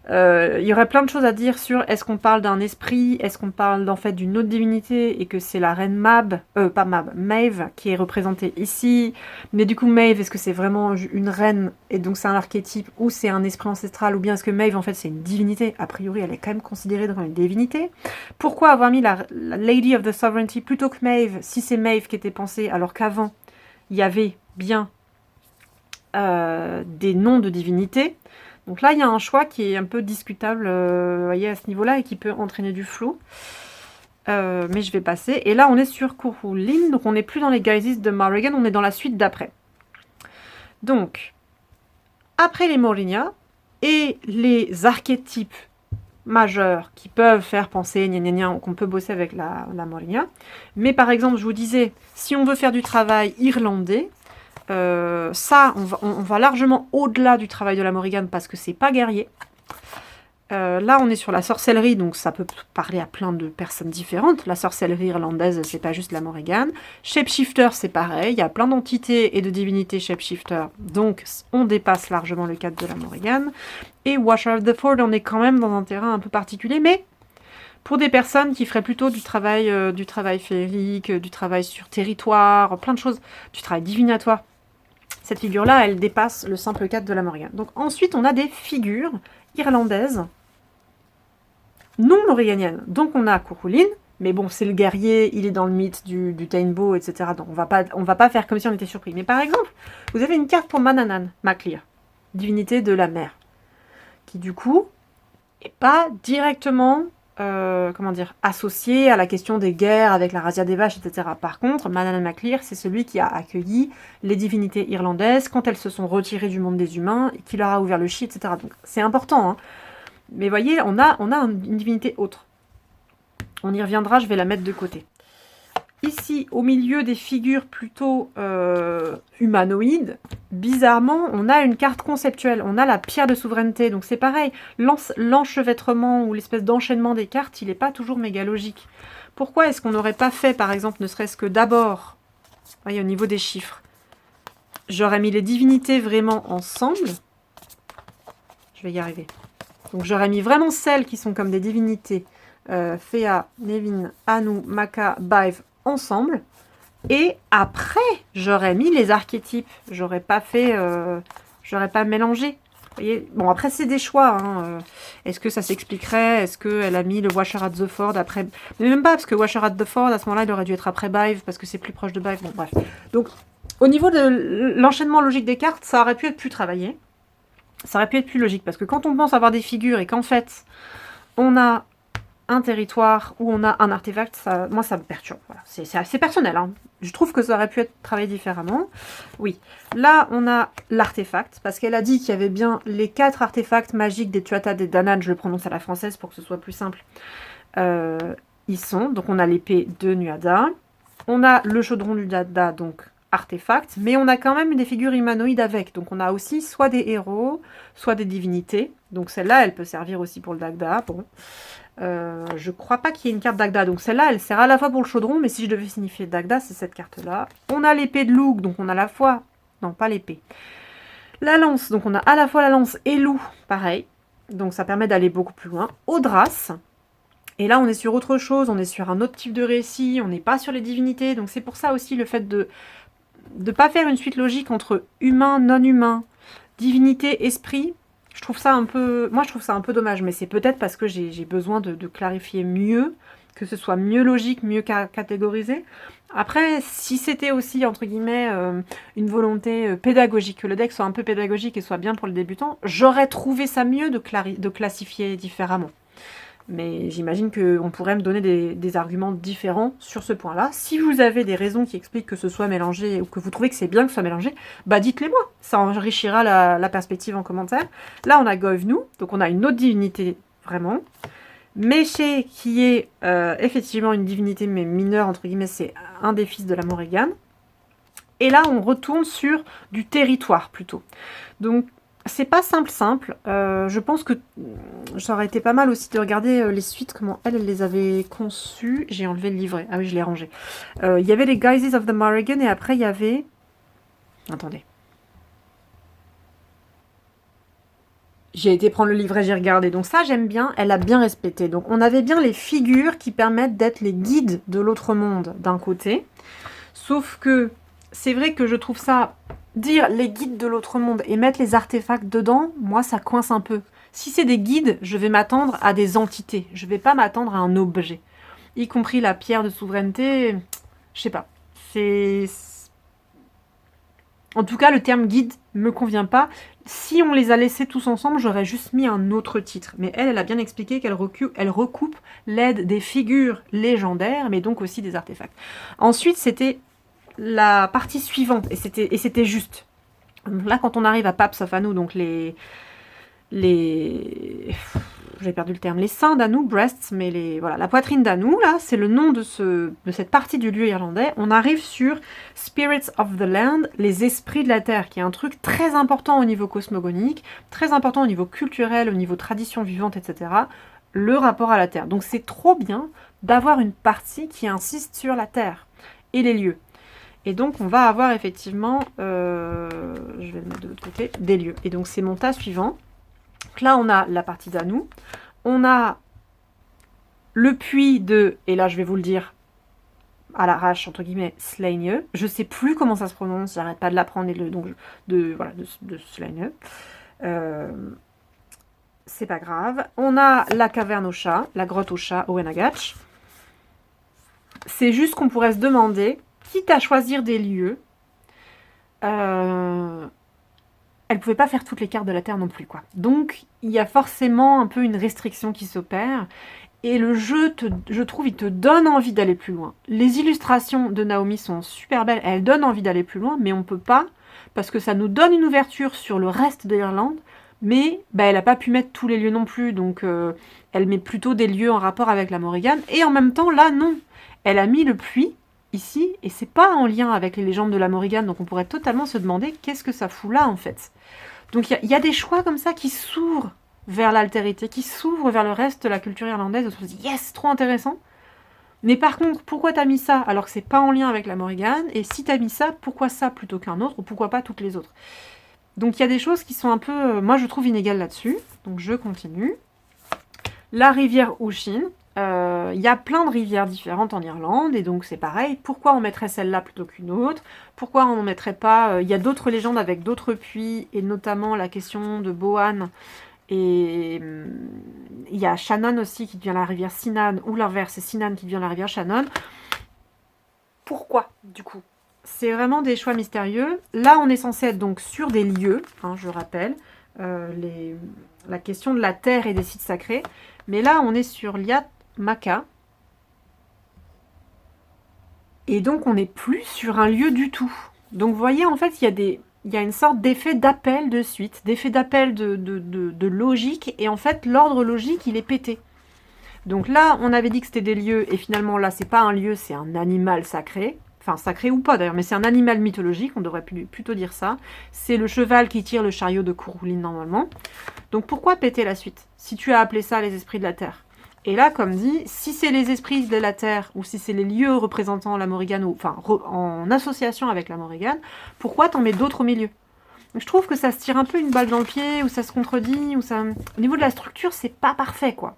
Il y aurait plein de choses à dire sur est-ce qu'on parle d'un esprit, est-ce qu'on parle en fait d'une autre divinité et que c'est la reine Maeve qui est représentée ici. Mais du coup Maeve, est-ce que c'est vraiment une reine et donc c'est un archétype ou c'est un esprit ancestral, ou bien est-ce que Maeve en fait c'est une divinité? A priori elle est quand même considérée comme une divinité. Pourquoi avoir mis la Lady of the Sovereignty plutôt que Maeve si c'est Maeve qui était pensée alors qu'avant il y avait bien des noms de divinités? Donc là, il y a un choix qui est un peu discutable voyez, à ce niveau-là et qui peut entraîner du flou. Mais je vais passer. Et là, on est sur Curulin, donc on n'est plus dans les Guises de Morrigan, on est dans la suite d'après. Donc, après les Morrignat et les archétypes majeurs qui peuvent faire penser qu'on peut bosser avec la Morrignat. Mais par exemple, je vous disais, si on veut faire du travail irlandais, ça, on va largement au-delà du travail de la Morrigan parce que c'est pas guerrier. Là, on est sur la sorcellerie, donc ça peut parler à plein de personnes différentes. La sorcellerie irlandaise, c'est pas juste la Morrigan. Shapeshifter, c'est pareil. Il y a plein d'entités et de divinités shapeshifter, donc on dépasse largement le cadre de la Morrigan. Et Watcher of the Ford, on est quand même dans un terrain un peu particulier, mais pour des personnes qui feraient plutôt du travail féerique, du travail sur territoire, plein de choses, du travail divinatoire. Cette figure-là, elle dépasse le simple cadre de la Morrigan. Donc ensuite, on a des figures irlandaises non morriganienne. Donc on a Cuchulainn, mais bon, c'est le guerrier, il est dans le mythe du Tainbo, etc. Donc on va pas faire comme si on était surpris. Mais par exemple, vous avez une carte pour Manannan MacLir, divinité de la mer, qui du coup est pas directement associée à la question des guerres avec la razzia des vaches, etc. Par contre, Manannan MacLir, c'est celui qui a accueilli les divinités irlandaises quand elles se sont retirées du monde des humains, et qui leur a ouvert le chi, etc. Donc c'est important, hein. Mais voyez, on a une divinité autre. On y reviendra, je vais la mettre de côté. Ici, au milieu des figures plutôt humanoïdes, bizarrement, on a une carte conceptuelle. On a la pierre de souveraineté. Donc c'est pareil, l'enchevêtrement ou l'espèce d'enchaînement des cartes, il n'est pas toujours méga logique. Pourquoi est-ce qu'on n'aurait pas fait, par exemple, ne serait-ce que d'abord, voyez, au niveau des chiffres, j'aurais mis les divinités vraiment ensemble. Je vais y arriver. Donc j'aurais mis vraiment celles qui sont comme des divinités, Fea, Nevin, Anu, Maka, Baive, ensemble. Et après, j'aurais mis les archétypes. J'aurais pas mélangé. Vous voyez, bon, après, c'est des choix. Hein. Est-ce que ça s'expliquerait? Est-ce qu'elle a mis le Watcher at the Ford après? Mais même pas, parce que Watcher at the Ford, à ce moment-là, il aurait dû être après Baive, parce que c'est plus proche de Baive. Bon, bref. Donc, au niveau de l'enchaînement logique des cartes, ça aurait pu être plus travaillé. Ça aurait pu être plus logique, parce que quand on pense avoir des figures et qu'en fait, on a un territoire ou on a un artefact, moi ça me perturbe. Voilà. C'est assez personnel. Hein. Je trouve que ça aurait pu être travaillé différemment. Oui. Là, on a l'artefact, parce qu'elle a dit qu'il y avait bien les 4 artefacts magiques des Tuatha Dé Danann, je le prononce à la française pour que ce soit plus simple. Ils sont, donc on a l'épée de Nuada, on a le chaudron du Dagda, donc artefacts, mais on a quand même des figures humanoïdes avec. Donc on a aussi soit des héros, soit des divinités. Donc celle-là, elle peut servir aussi pour le Dagda. Bon. Je crois pas qu'il y ait une carte Dagda. Donc celle-là, elle sert à la fois pour le chaudron, mais si je devais signifier Dagda, c'est cette carte-là. On a l'épée de Lugh, donc on a à la fois... Non, pas l'épée. La lance, donc on a à la fois la lance et loup, pareil. Donc ça permet d'aller beaucoup plus loin. Audras. Et là, on est sur autre chose, on est sur un autre type de récit, on n'est pas sur les divinités. Donc c'est pour ça aussi le fait de pas faire une suite logique entre humain, non-humain, divinité, esprit, je trouve ça un peu dommage, mais c'est peut-être parce que j'ai besoin de clarifier mieux, que ce soit mieux logique, mieux catégorisé. Après, si c'était aussi, entre guillemets, une volonté pédagogique, que le deck soit un peu pédagogique et soit bien pour le débutant, j'aurais trouvé ça mieux de classifier différemment. Mais j'imagine qu'on pourrait me donner des arguments différents sur ce point-là. Si vous avez des raisons qui expliquent que ce soit mélangé, ou que vous trouvez que c'est bien que ce soit mélangé, bah dites-les moi. Ça enrichira la perspective en commentaire. Là, on a Goivnu, donc on a une autre divinité, vraiment. Méché, qui est effectivement une divinité, mais mineure, entre guillemets, c'est un des fils de la Morrigan. Et là, on retourne sur du territoire, plutôt. Donc, c'est pas simple. Je pense que ça aurait été pas mal aussi de regarder les suites, comment elle les avait conçues. J'ai enlevé le livret. Ah oui, je l'ai rangé. Il y avait les Guises of the Morrigan et après il y avait... Attendez. J'ai été prendre le livret, j'ai regardé. Donc ça, j'aime bien. Elle a bien respecté. Donc on avait bien les figures qui permettent d'être les guides de l'autre monde d'un côté. Sauf que c'est vrai que je trouve ça... Dire les guides de l'autre monde et mettre les artefacts dedans, moi ça coince un peu. Si c'est des guides, je vais m'attendre à des entités. Je vais pas m'attendre à un objet. Y compris la pierre de souveraineté, je sais pas. En tout cas, le terme guide me convient pas. Si on les a laissés tous ensemble, j'aurais juste mis un autre titre. Mais elle a bien expliqué qu'elle recoupe l'aide des figures légendaires, mais donc aussi des artefacts. Ensuite, c'était la partie suivante, et c'était juste. Donc là, quand on arrive à Paps of Anu, donc je j'ai perdu le terme, les seins d'Anu, breasts, mais voilà, la poitrine d'Anu, là, c'est le nom de cette partie du lieu irlandais. On arrive sur Spirits of the Land, les esprits de la terre, qui est un truc très important au niveau cosmogonique, très important au niveau culturel, au niveau tradition vivante, etc. Le rapport à la terre. Donc c'est trop bien d'avoir une partie qui insiste sur la terre et les lieux. Et donc on va avoir effectivement, je vais le mettre de l'autre côté, des lieux. Et donc c'est mon tas suivant. Donc là, on a la partie d'Anu, on a le puits de, et là je vais vous le dire à l'arrache, entre guillemets, Slaine. Je sais plus comment ça se prononce, j'arrête pas de l'apprendre, et donc de Slaine. C'est pas grave. On a la caverne au chat, la grotte au chat, au Wenagach. C'est juste qu'on pourrait se demander, quitte à choisir des lieux, elle pouvait pas faire toutes les cartes de la Terre non plus, quoi. Donc, il y a forcément un peu une restriction qui s'opère. Et le jeu, je trouve, il te donne envie d'aller plus loin. Les illustrations de Naomi sont super belles. Elles donnent envie d'aller plus loin, mais on peut pas, parce que ça nous donne une ouverture sur le reste de l'Irlande. Mais elle n'a pas pu mettre tous les lieux non plus. Donc, elle met plutôt des lieux en rapport avec la Morrigan. Et en même temps, là, non. Elle a mis le puits ici, et c'est pas en lien avec les légendes de la Morrigan, donc on pourrait totalement se demander qu'est-ce que ça fout là, en fait. Donc il y a des choix comme ça qui s'ouvrent vers l'altérité, qui s'ouvrent vers le reste de la culture irlandaise, on se dit « yes, trop intéressant !» Mais par contre, pourquoi t'as mis ça alors que c'est pas en lien avec la Morrigan, et si t'as mis ça, pourquoi ça plutôt qu'un autre, ou pourquoi pas toutes les autres? Donc il y a des choses qui sont un peu, moi je trouve inégales là-dessus, donc je continue. La rivière Ushin. Il y a plein de rivières différentes en Irlande, et donc c'est pareil. Pourquoi on mettrait celle-là plutôt qu'une autre? Pourquoi on ne mettrait pas... Il y a d'autres légendes avec d'autres puits, et notamment la question de Boann, et il y a Shannon aussi qui devient la rivière Sinan, ou l'inverse, c'est Sinan qui devient la rivière Shannon. Pourquoi, du coup? C'est vraiment des choix mystérieux. Là, on est censé être donc sur des lieux, hein, je rappelle, la question de la terre et des sites sacrés. Mais là, on est sur Liat Macha. Et donc, on n'est plus sur un lieu du tout. Donc, vous voyez, en fait, il y a une sorte d'effet d'appel de suite, d'effet d'appel de logique. Et en fait, l'ordre logique, il est pété. Donc là, on avait dit que c'était des lieux. Et finalement, là, c'est pas un lieu, c'est un animal sacré. Enfin, sacré ou pas d'ailleurs, mais c'est un animal mythologique, on devrait plutôt dire ça. C'est le cheval qui tire le chariot de Cuchulainn normalement. Donc pourquoi péter la suite, si tu as appelé ça les esprits de la terre? Et là, comme dit, si c'est les esprits de la terre, ou si c'est les lieux représentant la Morrigan, enfin en association avec la Morrigan, pourquoi t'en mets d'autres au milieu? Donc, je trouve que ça se tire un peu une balle dans le pied, ou ça se contredit, ou ça... Au niveau de la structure, c'est pas parfait, quoi.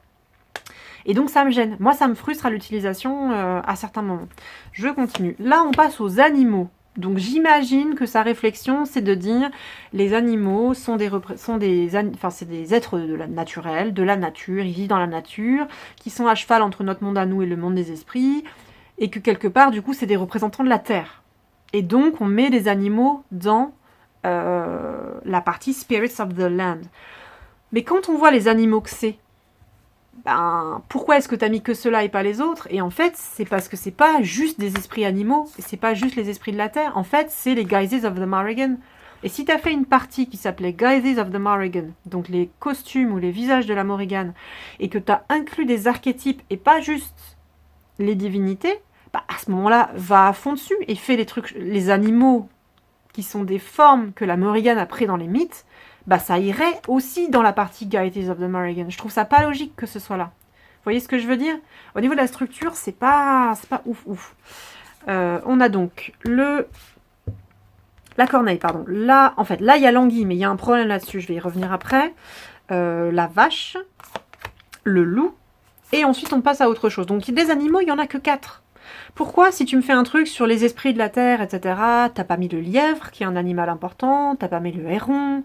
Et donc ça me gêne. Moi, ça me frustre à l'utilisation à certains moments. Je continue. Là, on passe aux animaux. Donc j'imagine que sa réflexion, c'est de dire les animaux c'est des êtres de la naturelle, de la nature, ils vivent dans la nature, qui sont à cheval entre notre monde à nous et le monde des esprits, et que quelque part, du coup, c'est des représentants de la terre. Et donc, on met les animaux dans la partie Spirits of the Land. Mais quand on voit les animaux que c'est, pourquoi est-ce que t'as mis que ceux-là et pas les autres? Et en fait, c'est parce que c'est pas juste des esprits animaux, et c'est pas juste les esprits de la terre. En fait, c'est les Guises of the Morrigan. Et si t'as fait une partie qui s'appelait Guises of the Morrigan, donc les costumes ou les visages de la Morrigan, et que t'as inclus des archétypes et pas juste les divinités, à ce moment-là, va à fond dessus et fais les trucs, les animaux qui sont des formes que la Morrigan a pris dans les mythes, ça irait aussi dans la partie Guides of the Morrigan. Je trouve ça pas logique que ce soit là. Vous voyez ce que je veux dire? Au niveau de la structure, c'est pas ouf. On a donc la corneille, pardon. Là, en fait, là, il y a l'anguille, mais il y a un problème là-dessus. Je vais y revenir après. La vache, le loup, et ensuite on passe à autre chose. Donc des animaux, il y en a que 4. Pourquoi, si tu me fais un truc sur les esprits de la terre, etc., t'as pas mis le lièvre, qui est un animal important, t'as pas mis le héron?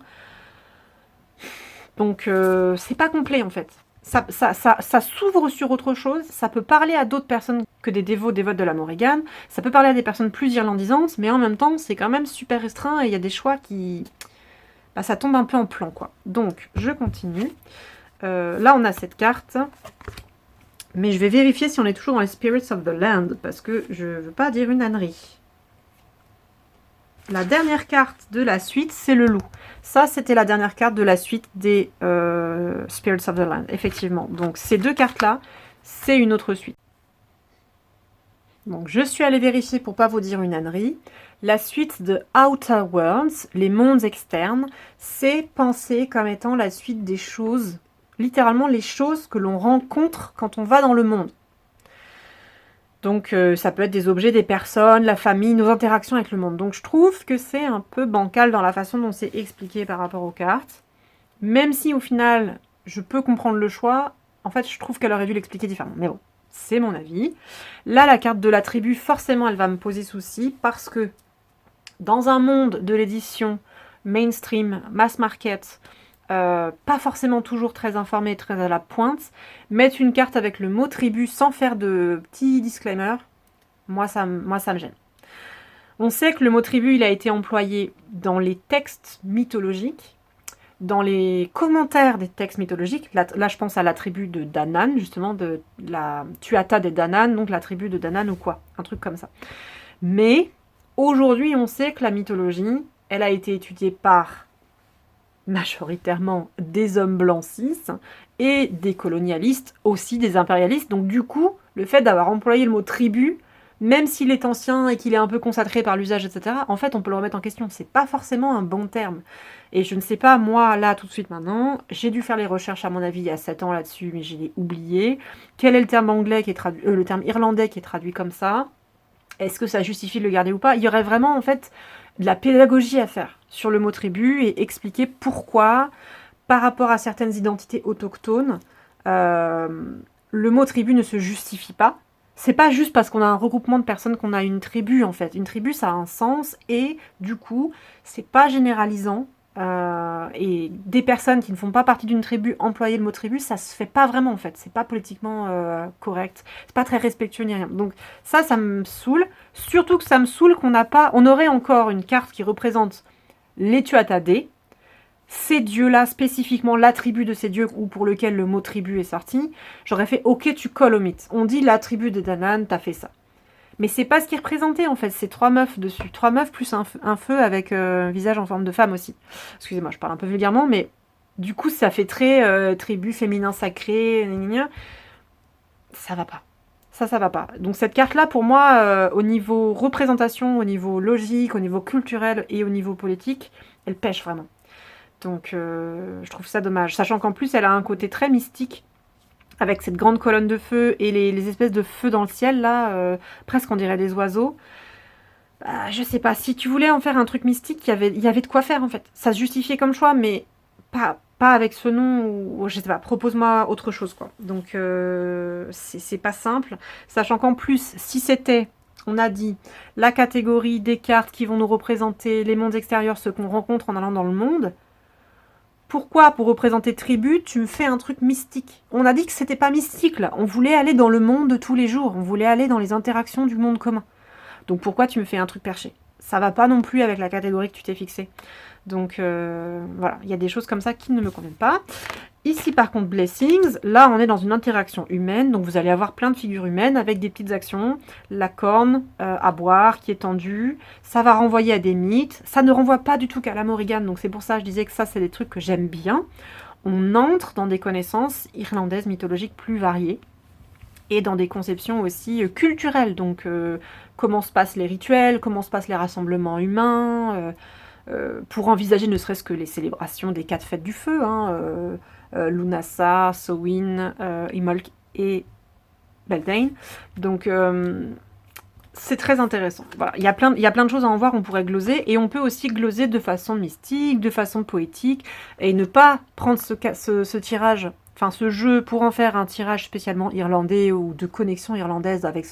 Donc, c'est pas complet, en fait. Ça s'ouvre sur autre chose, ça peut parler à d'autres personnes que des dévotes de la Morrigan, ça peut parler à des personnes plus irlandisantes, mais en même temps, c'est quand même super restreint, et il y a des choix qui... ça tombe un peu en plan, quoi. Donc, je continue. Là, on a cette carte, mais je vais vérifier si on est toujours dans les Spirits of the Land, parce que je veux pas dire une ânerie. la dernière carte de la suite, c'est le loup. Ça, c'était la dernière carte de la suite des Spirits of the Land, effectivement. Donc, ces deux cartes-là, c'est une autre suite. Donc, je suis allée vérifier pour pas vous dire une ânerie. La suite de Outer Worlds, les mondes externes, c'est pensé comme étant la suite des choses, littéralement les choses que l'on rencontre quand on va dans le monde. Donc ça peut être des objets, des personnes, la famille, nos interactions avec le monde. Donc je trouve que c'est un peu bancal dans la façon dont c'est expliqué par rapport aux cartes. Même si au final, je peux comprendre le choix, en fait je trouve qu'elle aurait dû l'expliquer différemment. Mais bon, c'est mon avis. Là, la carte de la tribu, forcément, elle va me poser souci parce que dans un monde de l'édition mainstream, mass market, pas forcément toujours très informé, très à la pointe, mettre une carte avec le mot tribu sans faire de petits disclaimers, moi ça me gêne. On sait que le mot tribu, il a été employé dans les textes mythologiques, dans les commentaires des textes mythologiques. Là je pense à la tribu de Danann, justement, de la Tuatha des Danann, donc la tribu de Danann ou quoi, un truc comme ça. Mais aujourd'hui, on sait que la mythologie, elle a été étudiée par majoritairement des hommes blancs cis et des colonialistes, aussi des impérialistes. Donc du coup, le fait d'avoir employé le mot tribu, même s'il est ancien et qu'il est un peu consacré par l'usage, etc., en fait, on peut le remettre en question. C'est pas forcément un bon terme. Et je ne sais pas, moi, là, tout de suite maintenant, j'ai dû faire les recherches, à mon avis, il y a 7 ans là-dessus, mais je l'ai oublié. Quel est le terme anglais qui est traduit, le terme irlandais qui est traduit comme ça? Est-ce que ça justifie de le garder ou pas? Il y aurait vraiment, en fait, de la pédagogie à faire sur le mot tribu et expliquer pourquoi, par rapport à certaines identités autochtones, le mot tribu ne se justifie pas. C'est pas juste parce qu'on a un regroupement de personnes qu'on a une tribu, en fait. Une tribu, ça a un sens et, du coup, c'est pas généralisant. Et des personnes qui ne font pas partie d'une tribu employer le mot tribu, ça se fait pas vraiment en fait. C'est pas politiquement correct. C'est pas très respectueux ni rien. Donc ça me saoule. Surtout que ça me saoule qu'on n'a pas. On aurait encore une carte qui représente les Tuatha Dé, ces dieux-là spécifiquement, la tribu de ces dieux ou pour lequel le mot tribu est sorti. J'aurais fait ok, tu colles au mythe. On dit la tribu de Danann, t'as fait ça. Mais c'est pas ce qui est représenté en fait, c'est 3 meufs dessus. 3 meufs plus un feu avec un visage en forme de femme aussi. Excusez-moi, je parle un peu vulgairement, mais du coup ça fait très tribu féminin sacré, gna gna gna. Ça va pas. Ça va pas. Donc cette carte-là, pour moi, au niveau représentation, au niveau logique, au niveau culturel et au niveau politique, elle pêche vraiment. Donc je trouve ça dommage. Sachant qu'en plus, elle a un côté très mystique avec cette grande colonne de feu et les espèces de feux dans le ciel, là, presque on dirait des oiseaux. Bah, je sais pas, si tu voulais en faire un truc mystique, il y avait de quoi faire, en fait. Ça se justifiait comme choix, mais pas avec ce nom, ou je sais pas, propose-moi autre chose, quoi. Donc, c'est pas simple. Sachant qu'en plus, si c'était, on a dit, la catégorie des cartes qui vont nous représenter les mondes extérieurs, ceux qu'on rencontre en allant dans le monde, pourquoi, pour représenter tribu, tu me fais un truc mystique? On a dit que c'était pas mystique, là. On voulait aller dans le monde de tous les jours. On voulait aller dans les interactions du monde commun. Donc pourquoi tu me fais un truc perché? Ça va pas non plus avec la catégorie que tu t'es fixée. Donc voilà, il y a des choses comme ça qui ne me conviennent pas. Ici par contre, Blessings, là on est dans une interaction humaine, donc vous allez avoir plein de figures humaines avec des petites actions, la corne à boire qui est tendue, ça va renvoyer à des mythes, ça ne renvoie pas du tout qu'à la Morrigan, donc c'est pour ça que je disais que ça c'est des trucs que j'aime bien. On entre dans des connaissances irlandaises mythologiques plus variées et dans des conceptions aussi culturelles, donc comment se passent les rituels, comment se passent les rassemblements humains, pour envisager ne serait-ce que les célébrations des 4 fêtes du feu, Lunasa, Samhain, Imbolc et Beltane. Donc c'est très intéressant. Voilà, il y a plein de choses à en voir, on pourrait gloser, et on peut aussi gloser de façon mystique, de façon poétique, et ne pas prendre ce tirage, enfin ce jeu pour en faire un tirage spécialement irlandais ou de connexion irlandaise avec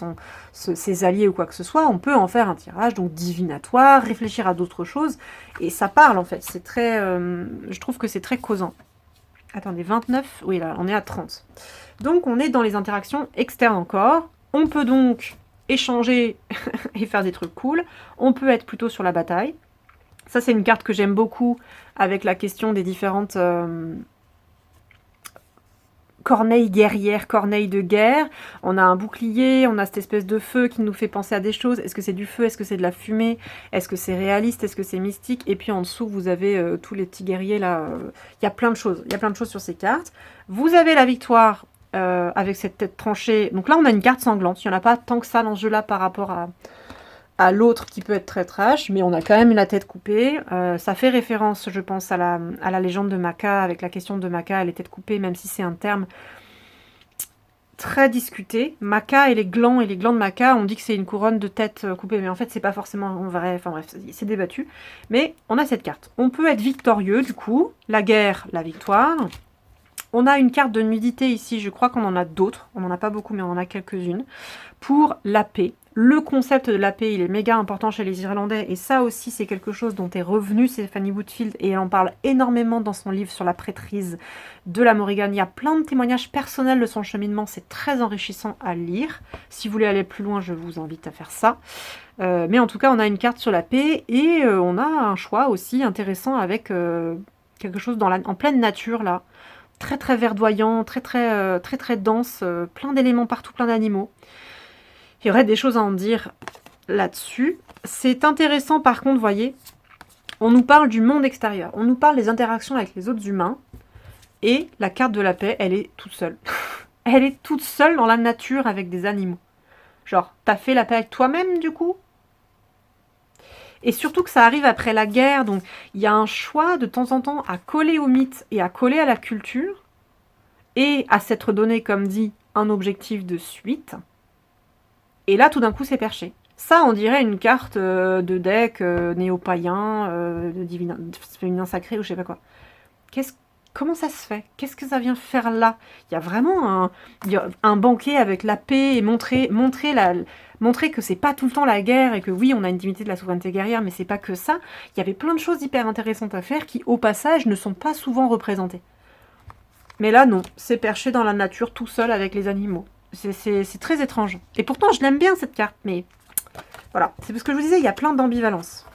ses alliés ou quoi que ce soit. On peut en faire un tirage donc divinatoire, réfléchir à d'autres choses, et ça parle en fait. C'est très, je trouve que c'est très causant. Attendez, 29, oui là, on est à 30. Donc on est dans les interactions externes encore. On peut donc échanger et faire des trucs cool. On peut être plutôt sur la bataille. Ça, c'est une carte que j'aime beaucoup avec la question des différentes... corneille guerrière, corneille de guerre. On a un bouclier, on a cette espèce de feu qui nous fait penser à des choses. Est-ce que c'est du feu? Est-ce que c'est de la fumée? Est-ce que c'est réaliste? Est-ce que c'est mystique? Et puis en dessous, vous avez tous les petits guerriers là. Il y a plein de choses. Il y a plein de choses sur ces cartes. Vous avez la victoire avec cette tête tranchée. Donc là, on a une carte sanglante. Il n'y en a pas tant que ça dans ce jeu-là par rapport à l'autre qui peut être très trash, mais on a quand même la tête coupée. Ça fait référence, je pense, à la légende de Maca, avec la question de Maca, les têtes coupées, même si c'est un terme très discuté. Maca et les glands de Maca, on dit que c'est une couronne de tête coupée, mais en fait, c'est pas forcément vrai. Enfin bref, c'est débattu. Mais on a cette carte. On peut être victorieux, du coup. La guerre, la victoire. On a une carte de nudité ici, je crois qu'on en a d'autres. On n'en a pas beaucoup, mais on en a quelques-unes. Pour la paix. Le concept de la paix, il est méga important chez les Irlandais, et ça aussi, c'est quelque chose dont est revenue Fanny Woodfield, et elle en parle énormément dans son livre sur la prêtrise de la Morrigan. Il y a plein de témoignages personnels de son cheminement, c'est très enrichissant à lire. Si vous voulez aller plus loin, je vous invite à faire ça. Mais en tout cas, on a une carte sur la paix, et on a un choix aussi intéressant avec quelque chose en pleine nature, là. Très très verdoyant, très dense, plein d'éléments partout, plein d'animaux. Il y aurait des choses à en dire là-dessus. C'est intéressant par contre, voyez, on nous parle du monde extérieur, on nous parle des interactions avec les autres humains, et la carte de la paix, elle est toute seule. Elle est toute seule dans la nature avec des animaux. Genre, t'as fait la paix avec toi-même du coup? Et surtout que ça arrive après la guerre, donc il y a un choix de temps en temps à coller au mythe et à coller à la culture, et à s'être donné, comme dit, un objectif de suite. Et là, tout d'un coup, c'est perché. Ça, on dirait une carte de deck néo-païen, de féminin sacré ou je sais pas quoi. Comment ça se fait? Qu'est-ce que ça vient faire là? Il y a vraiment un banquet avec la paix et montrer que c'est pas tout le temps la guerre et que oui, on a une dignité de la souveraineté guerrière, mais c'est pas que ça. Il y avait plein de choses hyper intéressantes à faire qui, au passage, ne sont pas souvent représentées. Mais là, non. C'est perché dans la nature tout seul avec les animaux. C'est très étrange. Et pourtant, je l'aime bien cette carte, mais voilà. C'est parce que je vous disais, il y a plein d'ambivalence.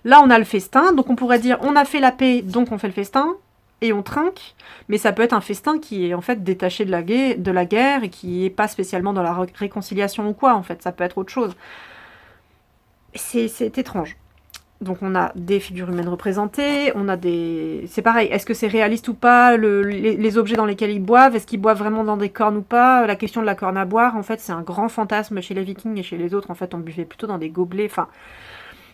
Là, on a le festin, donc on pourrait dire, on a fait la paix, donc on fait le festin, et on trinque, mais ça peut être un festin qui est en fait détaché de la guerre, et qui n'est pas spécialement dans la réconciliation ou quoi, en fait, ça peut être autre chose. C'est étrange. Donc on a des figures humaines représentées, on a des... C'est pareil, est-ce que c'est réaliste ou pas, les objets dans lesquels ils boivent, est-ce qu'ils boivent vraiment dans des cornes ou pas? La question de la corne à boire, en fait, c'est un grand fantasme chez les Vikings et chez les autres, en fait, on buvait plutôt dans des gobelets, enfin...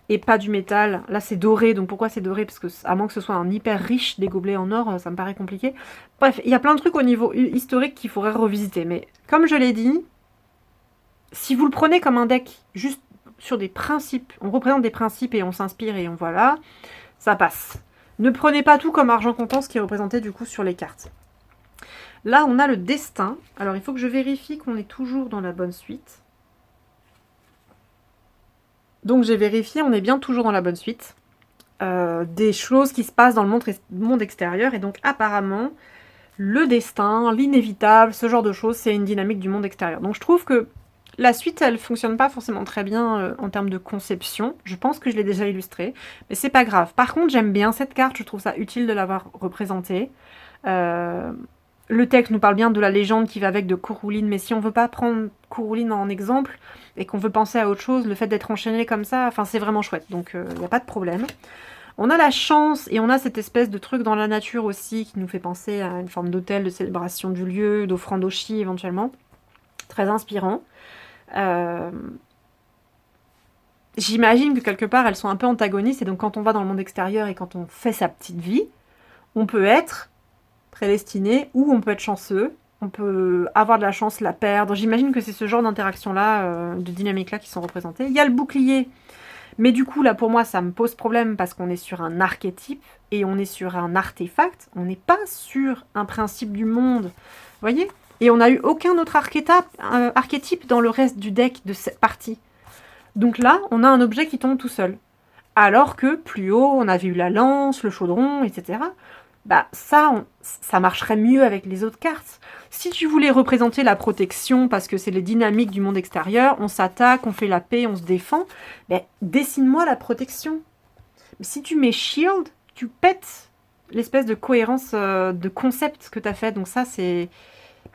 Et pas du métal. Là, c'est doré, donc pourquoi c'est doré? Parce que, à moins que ce soit un hyper riche des gobelets en or, ça me paraît compliqué. Bref, il y a plein de trucs au niveau historique qu'il faudrait revisiter, mais comme je l'ai dit, si vous le prenez comme un deck juste sur des principes, on représente des principes et on s'inspire et on voilà, ça passe. Ne prenez pas tout comme argent comptant, ce qui est représenté du coup sur les cartes. Là, on a le destin. Alors, il faut que je vérifie qu'on est toujours dans la bonne suite. Donc, j'ai vérifié, on est bien toujours dans la bonne suite. Des choses qui se passent dans le monde extérieur. Et donc, apparemment, le destin, l'inévitable, ce genre de choses, c'est une dynamique du monde extérieur. Donc, je trouve que la suite, elle fonctionne pas forcément très bien en termes de conception. Je pense que je l'ai déjà illustrée, mais c'est pas grave. Par contre, j'aime bien cette carte, je trouve ça utile de l'avoir représentée. Le texte nous parle bien de la légende qui va avec de Corouline, mais si on veut pas prendre Corouline en exemple et qu'on veut penser à autre chose, le fait d'être enchaîné comme ça, enfin c'est vraiment chouette, donc il n'y a pas de problème. On a la chance et on a cette espèce de truc dans la nature aussi qui nous fait penser à une forme d'hôtel, de célébration du lieu, d'offrande au chi éventuellement. Très inspirant. J'imagine que quelque part elles sont un peu antagonistes et donc quand on va dans le monde extérieur et quand on fait sa petite vie, on peut être prédestiné ou on peut être chanceux, on peut avoir de la chance, la perdre. J'imagine que c'est ce genre d'interaction-là, de dynamique-là qui sont représentées. Il y a le bouclier, mais du coup là pour moi ça me pose problème parce qu'on est sur un archétype et on est sur un artefact, on n'est pas sur un principe du monde, vous voyez? Et on n'a eu aucun autre archétype dans le reste du deck de cette partie. Donc là, on a un objet qui tombe tout seul. Alors que plus haut, on avait eu la lance, le chaudron, etc. Bah ça marcherait mieux avec les autres cartes. Si tu voulais représenter la protection, parce que c'est les dynamiques du monde extérieur, on s'attaque, on fait la paix, on se défend, ben, dessine-moi la protection. Si tu mets shield, tu pètes l'espèce de cohérence de concept que tu as fait. Donc ça, c'est...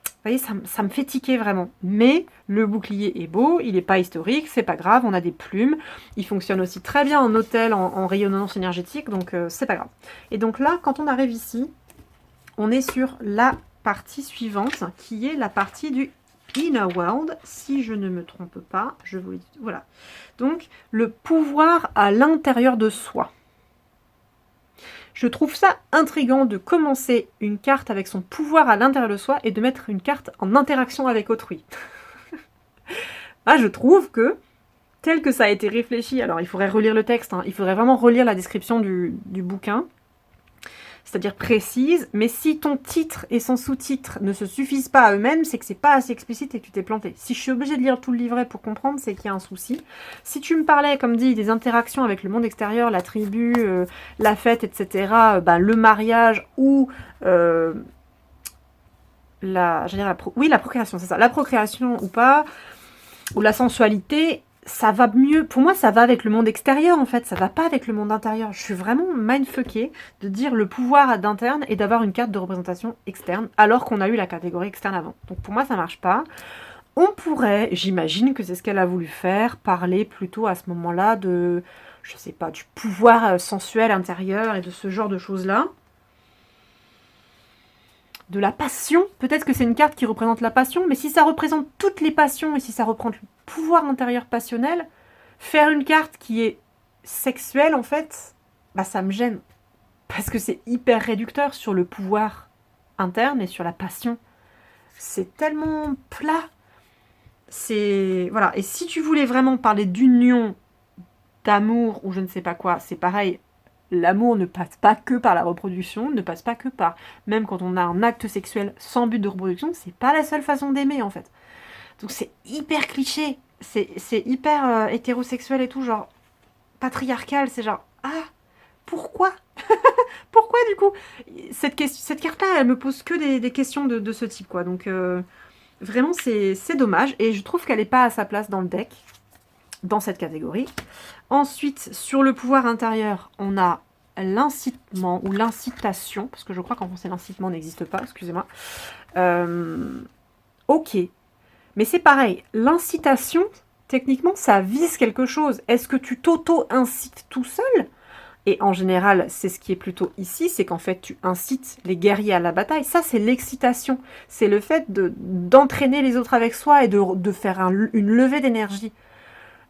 Vous voyez, ça me fait tiquer vraiment. Mais le bouclier est beau, il n'est pas historique, c'est pas grave, on a des plumes. Il fonctionne aussi très bien en hôtel, en rayonnance énergétique, donc c'est pas grave. Et donc là, quand on arrive ici, on est sur la partie suivante, qui est la partie du Inner World, si je ne me trompe pas. Je vous dis, voilà. Donc, le pouvoir à l'intérieur de soi. Je trouve ça intriguant de commencer une carte avec son pouvoir à l'intérieur de soi et de mettre une carte en interaction avec autrui. Là, je trouve que, tel que ça a été réfléchi, alors il faudrait relire le texte, hein, il faudrait vraiment relire la description du bouquin, c'est-à-dire précise, mais si ton titre et son sous-titre ne se suffisent pas à eux-mêmes, c'est que c'est pas assez explicite et que tu t'es planté. Si je suis obligée de lire tout le livret pour comprendre, c'est qu'il y a un souci. Si tu me parlais, comme dit, des interactions avec le monde extérieur, la tribu, la fête, etc., le mariage ou la procréation, c'est ça, la procréation ou pas, ou la sensualité, ça va mieux. Pour moi, ça va avec le monde extérieur, en fait. Ça va pas avec le monde intérieur. Je suis vraiment mindfuckée de dire le pouvoir d'interne et d'avoir une carte de représentation externe, alors qu'on a eu la catégorie externe avant. Donc pour moi, ça marche pas. On pourrait, j'imagine que c'est ce qu'elle a voulu faire, parler plutôt à ce moment-là de, je sais pas, du pouvoir sensuel intérieur et de ce genre de choses-là. De la passion, peut-être que c'est une carte qui représente la passion, mais si ça représente toutes les passions et si ça représente le pouvoir intérieur passionnel, faire une carte qui est sexuelle, en fait, ça me gêne. Parce que c'est hyper réducteur sur le pouvoir interne et sur la passion. C'est tellement plat. C'est... Voilà. Et si tu voulais vraiment parler d'union, d'amour ou je ne sais pas quoi, c'est pareil. L'amour ne passe pas que par la reproduction, ne passe pas que par... Même quand on a un acte sexuel sans but de reproduction, c'est pas la seule façon d'aimer, en fait. Donc c'est hyper cliché, c'est hyper hétérosexuel et tout, genre patriarcal, c'est genre, ah, pourquoi pourquoi du coup cette carte-là, elle me pose que des questions de ce type, quoi. Donc vraiment, c'est dommage, et je trouve qu'elle n'est pas à sa place dans le deck, dans cette catégorie. Ensuite, sur le pouvoir intérieur, on a l'incitement ou l'incitation, parce que je crois qu'en français l'incitement n'existe pas, excusez-moi. Ok, mais c'est pareil, l'incitation, techniquement, ça vise quelque chose. Est-ce que tu t'auto-incites tout seul? Et en général, c'est ce qui est plutôt ici, c'est qu'en fait, tu incites les guerriers à la bataille. Ça, c'est l'excitation. C'est le fait d'entraîner les autres avec soi et de faire une levée d'énergie.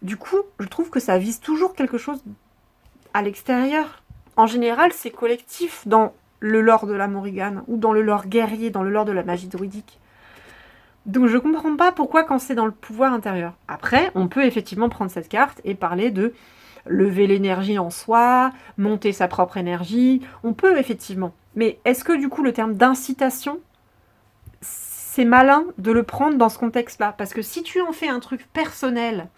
Du coup, je trouve que ça vise toujours quelque chose à l'extérieur. En général, c'est collectif dans le lore de la Morrigan, ou dans le lore guerrier, dans le lore de la magie druidique. Donc je comprends pas pourquoi quand c'est dans le pouvoir intérieur. Après, on peut effectivement prendre cette carte et parler de lever l'énergie en soi, monter sa propre énergie. On peut effectivement. Mais est-ce que du coup le terme d'incitation, c'est malin de le prendre dans ce contexte-là? Parce que si tu en fais un truc personnel,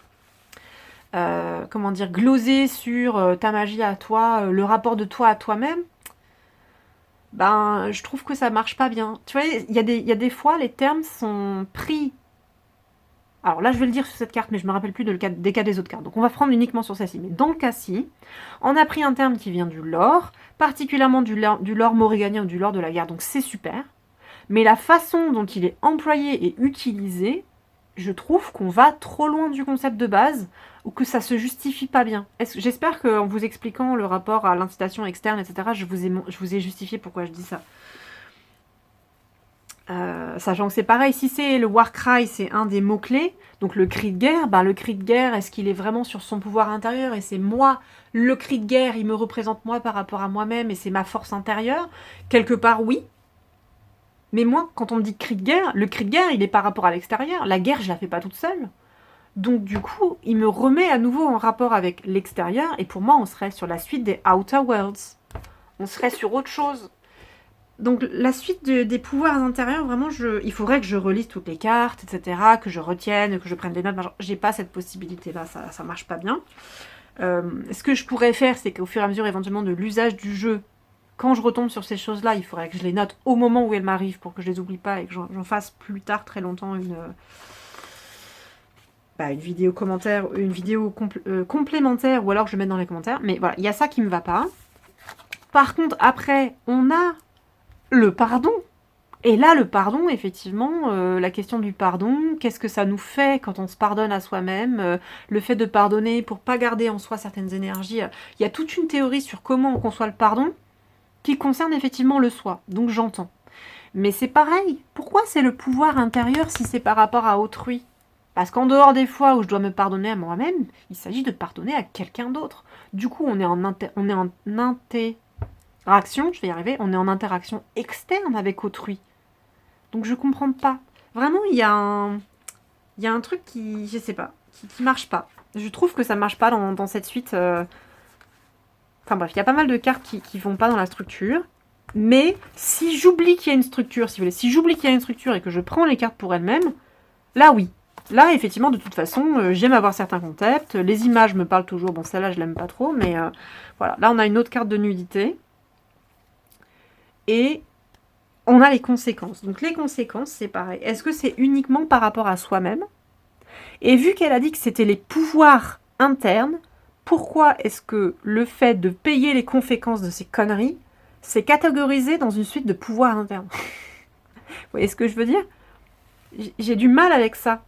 glosé sur ta magie à toi, le rapport de toi à toi-même, je trouve que ça marche pas bien. Tu vois, il y a des fois, les termes sont pris. Alors là, je vais le dire sur cette carte, mais je me rappelle plus des cas des autres cartes. Donc on va prendre uniquement sur celle-ci. Mais dans le cas-ci, on a pris un terme qui vient du lore, particulièrement du lore morriganien ou du lore de la guerre, donc c'est super. Mais la façon dont il est employé et utilisé, je trouve qu'on va trop loin du concept de base, ou que ça se justifie pas bien. J'espère qu'en vous expliquant le rapport à l'incitation externe, etc., je vous ai justifié pourquoi je dis ça. Sachant que c'est pareil, si c'est le Warcry, c'est un des mots-clés, donc le cri de guerre, le cri de guerre, est-ce qu'il est vraiment sur son pouvoir intérieur, et c'est moi, le cri de guerre, il me représente moi par rapport à moi-même, et c'est ma force intérieure? Quelque part, oui. Mais moi, quand on me dit cri de guerre, le cri de guerre, il est par rapport à l'extérieur. La guerre, je la fais pas toute seule. Donc du coup, il me remet à nouveau en rapport avec l'extérieur, et pour moi, on serait sur la suite des Outer Worlds. On serait sur autre chose. Donc la suite des pouvoirs intérieurs, vraiment, il faudrait que je relise toutes les cartes, etc., que je retienne, que je prenne des notes. J'ai pas cette possibilité-là, ça marche pas bien. Ce que je pourrais faire, c'est qu'au fur et à mesure, éventuellement, de l'usage du jeu, quand je retombe sur ces choses-là, il faudrait que je les note au moment où elles m'arrivent pour que je les oublie pas et que j'en fasse plus tard, très longtemps, une vidéo commentaire, une vidéo complémentaire, ou alors que je mette dans les commentaires. Mais voilà, il y a ça qui me va pas. Par contre, après, on a le pardon. Et là, le pardon, effectivement, la question du pardon, qu'est-ce que ça nous fait quand on se pardonne à soi-même, le fait de pardonner pour pas garder en soi certaines énergies. Il y a toute une théorie sur comment on conçoit le pardon qui concerne effectivement le soi, donc j'entends. Mais c'est pareil, pourquoi c'est le pouvoir intérieur si c'est par rapport à autrui? Parce qu'en dehors des fois où je dois me pardonner à moi-même, il s'agit de pardonner à quelqu'un d'autre. Du coup, on est en interaction, je vais y arriver, on est en interaction externe avec autrui. Donc je comprends pas. Vraiment, il y a un truc qui, je sais pas, qui marche pas. Je trouve que ça marche pas dans cette suite. Enfin bref, il y a pas mal de cartes qui vont pas dans la structure. Mais si j'oublie qu'il y a une structure, si vous voulez, si j'oublie qu'il y a une structure et que je prends les cartes pour elles-mêmes, là oui. Là, effectivement, de toute façon, j'aime avoir certains concepts. Les images me parlent toujours. Bon, celle-là, je l'aime pas trop, mais voilà. Là, on a une autre carte de nudité. Et on a les conséquences. Donc les conséquences, c'est pareil. Est-ce que c'est uniquement par rapport à soi-même? Et vu qu'elle a dit que c'était les pouvoirs internes, pourquoi est-ce que le fait de payer les conséquences de ces conneries, c'est catégorisé dans une suite de pouvoirs internes? Vous voyez ce que je veux dire? J'ai du mal avec ça.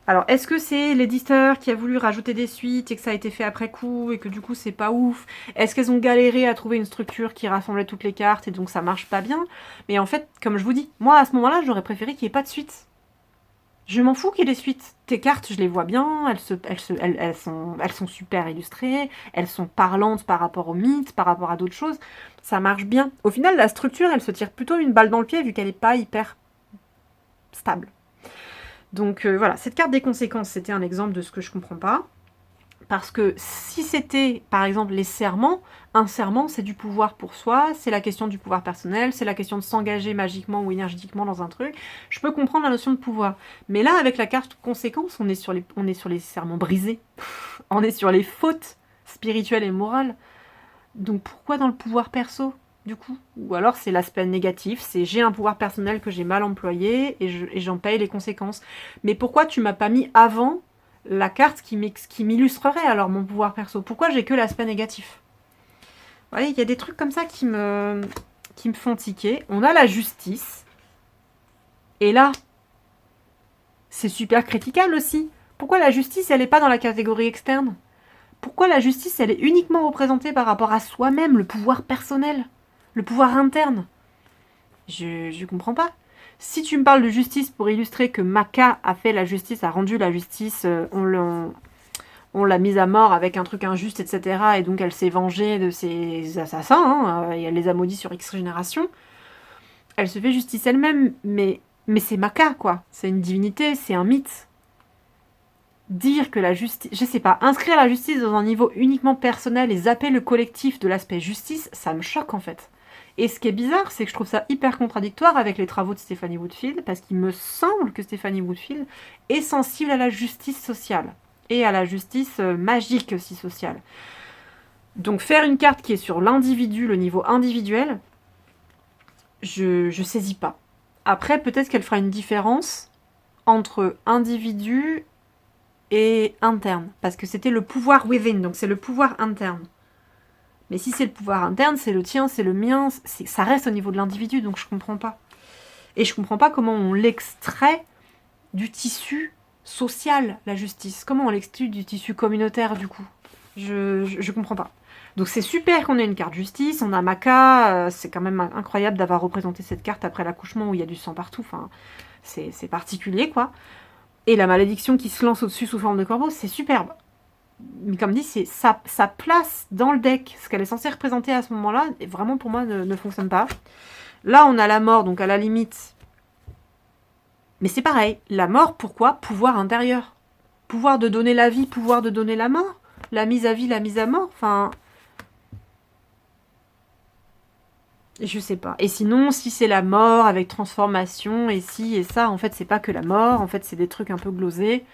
Alors, est-ce que c'est l'éditeur qui a voulu rajouter des suites et que ça a été fait après coup et que du coup c'est pas ouf? Est-ce qu'elles ont galéré à trouver une structure qui rassemblait toutes les cartes et donc ça marche pas bien? Mais en fait, comme je vous dis, moi à ce moment-là, j'aurais préféré qu'il n'y ait pas de suite. Je m'en fous qu'il y ait des suites. Tes cartes, je les vois bien, elles sont super illustrées, elles sont parlantes par rapport aux mythes, par rapport à d'autres choses. Ça marche bien. Au final, la structure, elle se tire plutôt une balle dans le pied vu qu'elle n'est pas hyper stable. Donc voilà, cette carte des conséquences, c'était un exemple de ce que je comprends pas. Parce que si c'était, par exemple, les serments, un serment, c'est du pouvoir pour soi, c'est la question du pouvoir personnel, c'est la question de s'engager magiquement ou énergétiquement dans un truc. Je peux comprendre la notion de pouvoir. Mais là, avec la carte conséquence, on est sur les serments brisés. On est sur les fautes spirituelles et morales. Donc pourquoi dans le pouvoir perso, du coup? Ou alors c'est l'aspect négatif, c'est j'ai un pouvoir personnel que j'ai mal employé et j'en paye les conséquences. Mais pourquoi tu m'as pas mis avant la carte qui m'illustrerait alors mon pouvoir perso? Pourquoi j'ai que l'aspect négatif? Vous voyez, il y a des trucs comme ça qui me font tiquer. On a la justice. Et là, c'est super critiquable aussi. Pourquoi la justice, elle n'est pas dans la catégorie externe? Pourquoi la justice, elle est uniquement représentée par rapport à soi-même, le pouvoir personnel, le pouvoir interne? Je comprends pas. Si tu me parles de justice pour illustrer que Maka a fait la justice, a rendu la justice, on l'a mise à mort avec un truc injuste, etc. Et donc elle s'est vengée de ses assassins, hein, et elle les a maudits sur X générations. Elle se fait justice elle-même, mais c'est Maka, quoi. C'est une divinité, c'est un mythe. Dire que la justice, je sais pas, inscrire la justice dans un niveau uniquement personnel et zapper le collectif de l'aspect justice, ça me choque en fait. Et ce qui est bizarre, c'est que je trouve ça hyper contradictoire avec les travaux de Stephanie Woodfield, parce qu'il me semble que Stephanie Woodfield est sensible à la justice sociale, et à la justice magique aussi sociale. Donc faire une carte qui est sur l'individu, le niveau individuel, je saisis pas. Après, peut-être qu'elle fera une différence entre individu et interne, parce que c'était le pouvoir within, donc c'est le pouvoir interne. Mais si c'est le pouvoir interne, c'est le tien, c'est le mien, ça reste au niveau de l'individu, donc je comprends pas. Et je comprends pas comment on l'extrait du tissu social, la justice. Comment on l'extrait du tissu communautaire, du coup? Je comprends pas. Donc c'est super qu'on ait une carte justice, on a Maka, c'est quand même incroyable d'avoir représenté cette carte après l'accouchement où il y a du sang partout, enfin, c'est particulier, quoi. Et la malédiction qui se lance au-dessus sous forme de corbeau, c'est superbe. Mais comme dit, c'est sa place dans le deck, ce qu'elle est censée représenter à ce moment-là, et vraiment pour moi ne fonctionne pas. Là, on a la mort, donc à la limite. Mais c'est pareil, la mort, pourquoi? Pouvoir intérieur. Pouvoir de donner la vie, pouvoir de donner la mort. La mise à vie, la mise à mort, enfin... Je sais pas. Et sinon, si c'est la mort avec transformation, et si et ça, en fait, c'est pas que la mort, en fait, c'est des trucs un peu glosés.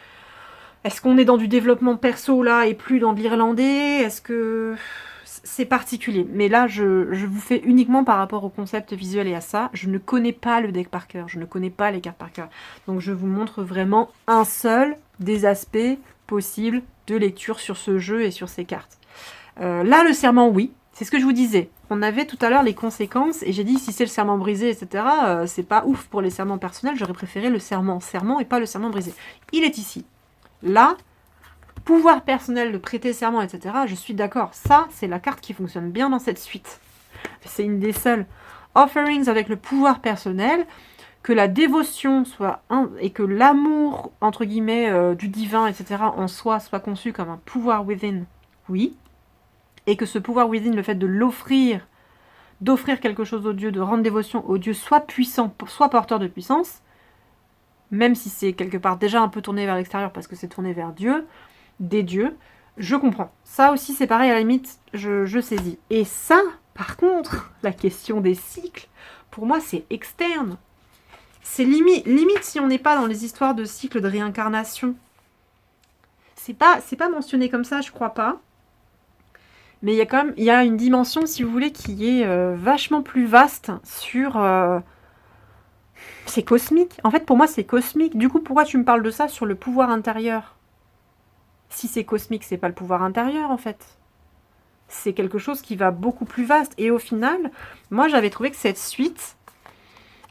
Est-ce qu'on est dans du développement perso, là, et plus dans de l'irlandais? Est-ce que... C'est particulier. Mais là, je vous fais uniquement par rapport au concept visuel et à ça. Je ne connais pas le deck par cœur. Je ne connais pas les cartes par cœur. Donc, je vous montre vraiment un seul des aspects possibles de lecture sur ce jeu et sur ces cartes. Là, le serment, oui. C'est ce que je vous disais. On avait tout à l'heure les conséquences, et j'ai dit si c'est le serment brisé, etc., c'est pas ouf pour les serments personnels, j'aurais préféré le serment et pas le serment brisé. Il est ici. Là, pouvoir personnel de prêter serment, etc., je suis d'accord. Ça, c'est la carte qui fonctionne bien dans cette suite. C'est une des seules. Offerings avec le pouvoir personnel, que la dévotion soit et que l'amour, entre guillemets, du divin, etc., en soi, soit conçu comme un pouvoir within, oui. Et que ce pouvoir within, le fait de l'offrir, d'offrir quelque chose au Dieu, de rendre dévotion au Dieu, soit puissant, soit porteur de puissance, même si c'est quelque part déjà un peu tourné vers l'extérieur parce que c'est tourné vers Dieu, des dieux, je comprends. Ça aussi, c'est pareil, à la limite, je saisis. Et ça, par contre, la question des cycles, pour moi, c'est externe. C'est limite si on n'est pas dans les histoires de cycles de réincarnation. C'est pas mentionné comme ça, je crois pas. Mais il y a une dimension, si vous voulez, qui est vachement plus vaste sur... c'est cosmique. En fait, pour moi, c'est cosmique. Du coup, pourquoi tu me parles de ça sur le pouvoir intérieur? Si c'est cosmique, c'est pas le pouvoir intérieur, en fait. C'est quelque chose qui va beaucoup plus vaste. Et au final, moi, j'avais trouvé que cette suite,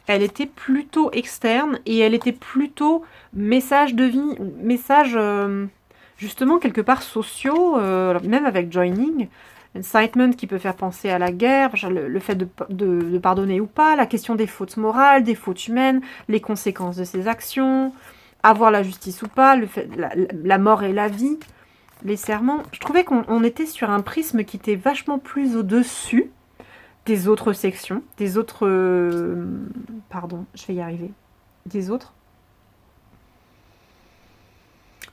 elle était plutôt externe et elle était plutôt message de vie, message justement quelque part sociaux, même avec joining, incitement qui peut faire penser à la guerre, le fait de pardonner ou pas, la question des fautes morales, des fautes humaines, les conséquences de ses actions, avoir la justice ou pas, la mort et la vie, les serments. Je trouvais qu'on était sur un prisme qui était vachement plus au-dessus des autres sections, des autres... pardon, je vais y arriver. Des autres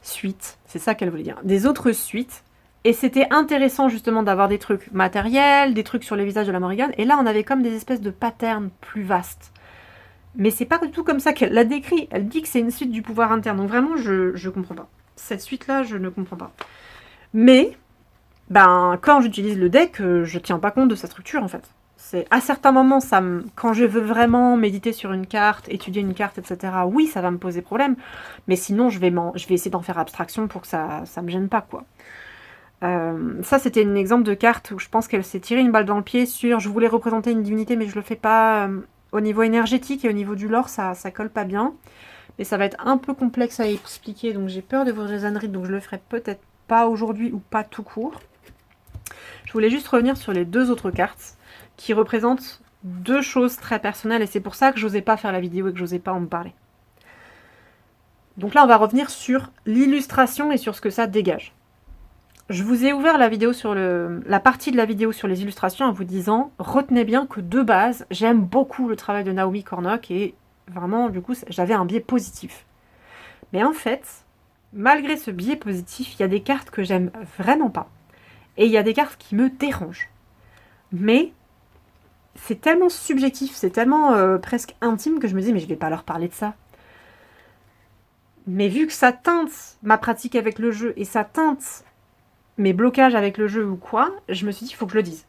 suites, c'est ça qu'elle voulait dire. Des autres suites. Et c'était intéressant justement d'avoir des trucs matériels, des trucs sur les visages de la Morrigan. Et là, on avait comme des espèces de patterns plus vastes. Mais c'est pas du tout comme ça qu'elle l'a décrit. Elle dit que c'est une suite du pouvoir interne. Donc vraiment, je comprends pas. Cette suite-là, je ne comprends pas. Mais, quand j'utilise le deck, je tiens pas compte de sa structure en fait. C'est à certains moments, quand je veux vraiment méditer sur une carte, étudier une carte, etc., oui, ça va me poser problème. Mais sinon, je vais essayer d'en faire abstraction pour que ça me gêne pas, quoi. Ça, c'était un exemple de carte où je pense qu'elle s'est tirée une balle dans le pied sur je voulais représenter une divinité, mais je le fais pas au niveau énergétique et au niveau du lore, ça colle pas bien. Mais ça va être un peu complexe à expliquer, donc j'ai peur de vous les âneries, donc je le ferai peut-être pas aujourd'hui ou pas tout court. Je voulais juste revenir sur les deux autres cartes qui représentent deux choses très personnelles et c'est pour ça que j'osais pas faire la vidéo et que j'osais pas en me parler. Donc là, on va revenir sur l'illustration et sur ce que ça dégage. Je vous ai ouvert la vidéo sur la partie de la vidéo sur les illustrations en vous disant retenez bien que de base, j'aime beaucoup le travail de Naomi Kornock et vraiment, du coup, j'avais un biais positif. Mais en fait, malgré ce biais positif, il y a des cartes que j'aime vraiment pas. Et il y a des cartes qui me dérangent. Mais c'est tellement subjectif, c'est tellement presque intime que je me dis mais je vais pas leur parler de ça. Mais vu que ça teinte ma pratique avec le jeu et ça teinte mes blocages avec le jeu ou quoi, je me suis dit, il faut que je le dise.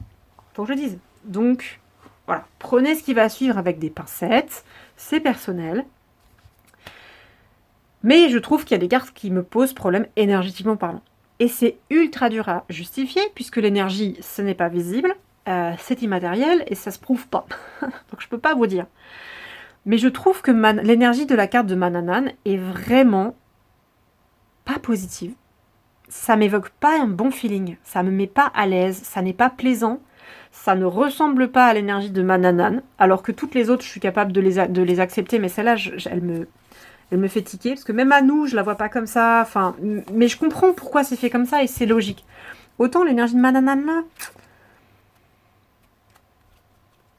Faut que je le dise. Donc, voilà. Prenez ce qui va suivre avec des pincettes. C'est personnel. Mais je trouve qu'il y a des cartes qui me posent problème énergétiquement parlant. Et c'est ultra dur à justifier, puisque l'énergie, ce n'est pas visible, c'est immatériel, et ça se prouve pas. Donc je peux pas vous dire. Mais je trouve que l'énergie de la carte de Manannan est vraiment pas positive. Ça m'évoque pas un bon feeling, ça me met pas à l'aise, ça n'est pas plaisant, ça ne ressemble pas à l'énergie de Manannan, alors que toutes les autres, je suis capable de les accepter, mais celle-là, elle me fait tiquer, parce que même à nous, je la vois pas comme ça, enfin, mais je comprends pourquoi c'est fait comme ça, et c'est logique. Autant l'énergie de Manannan, là,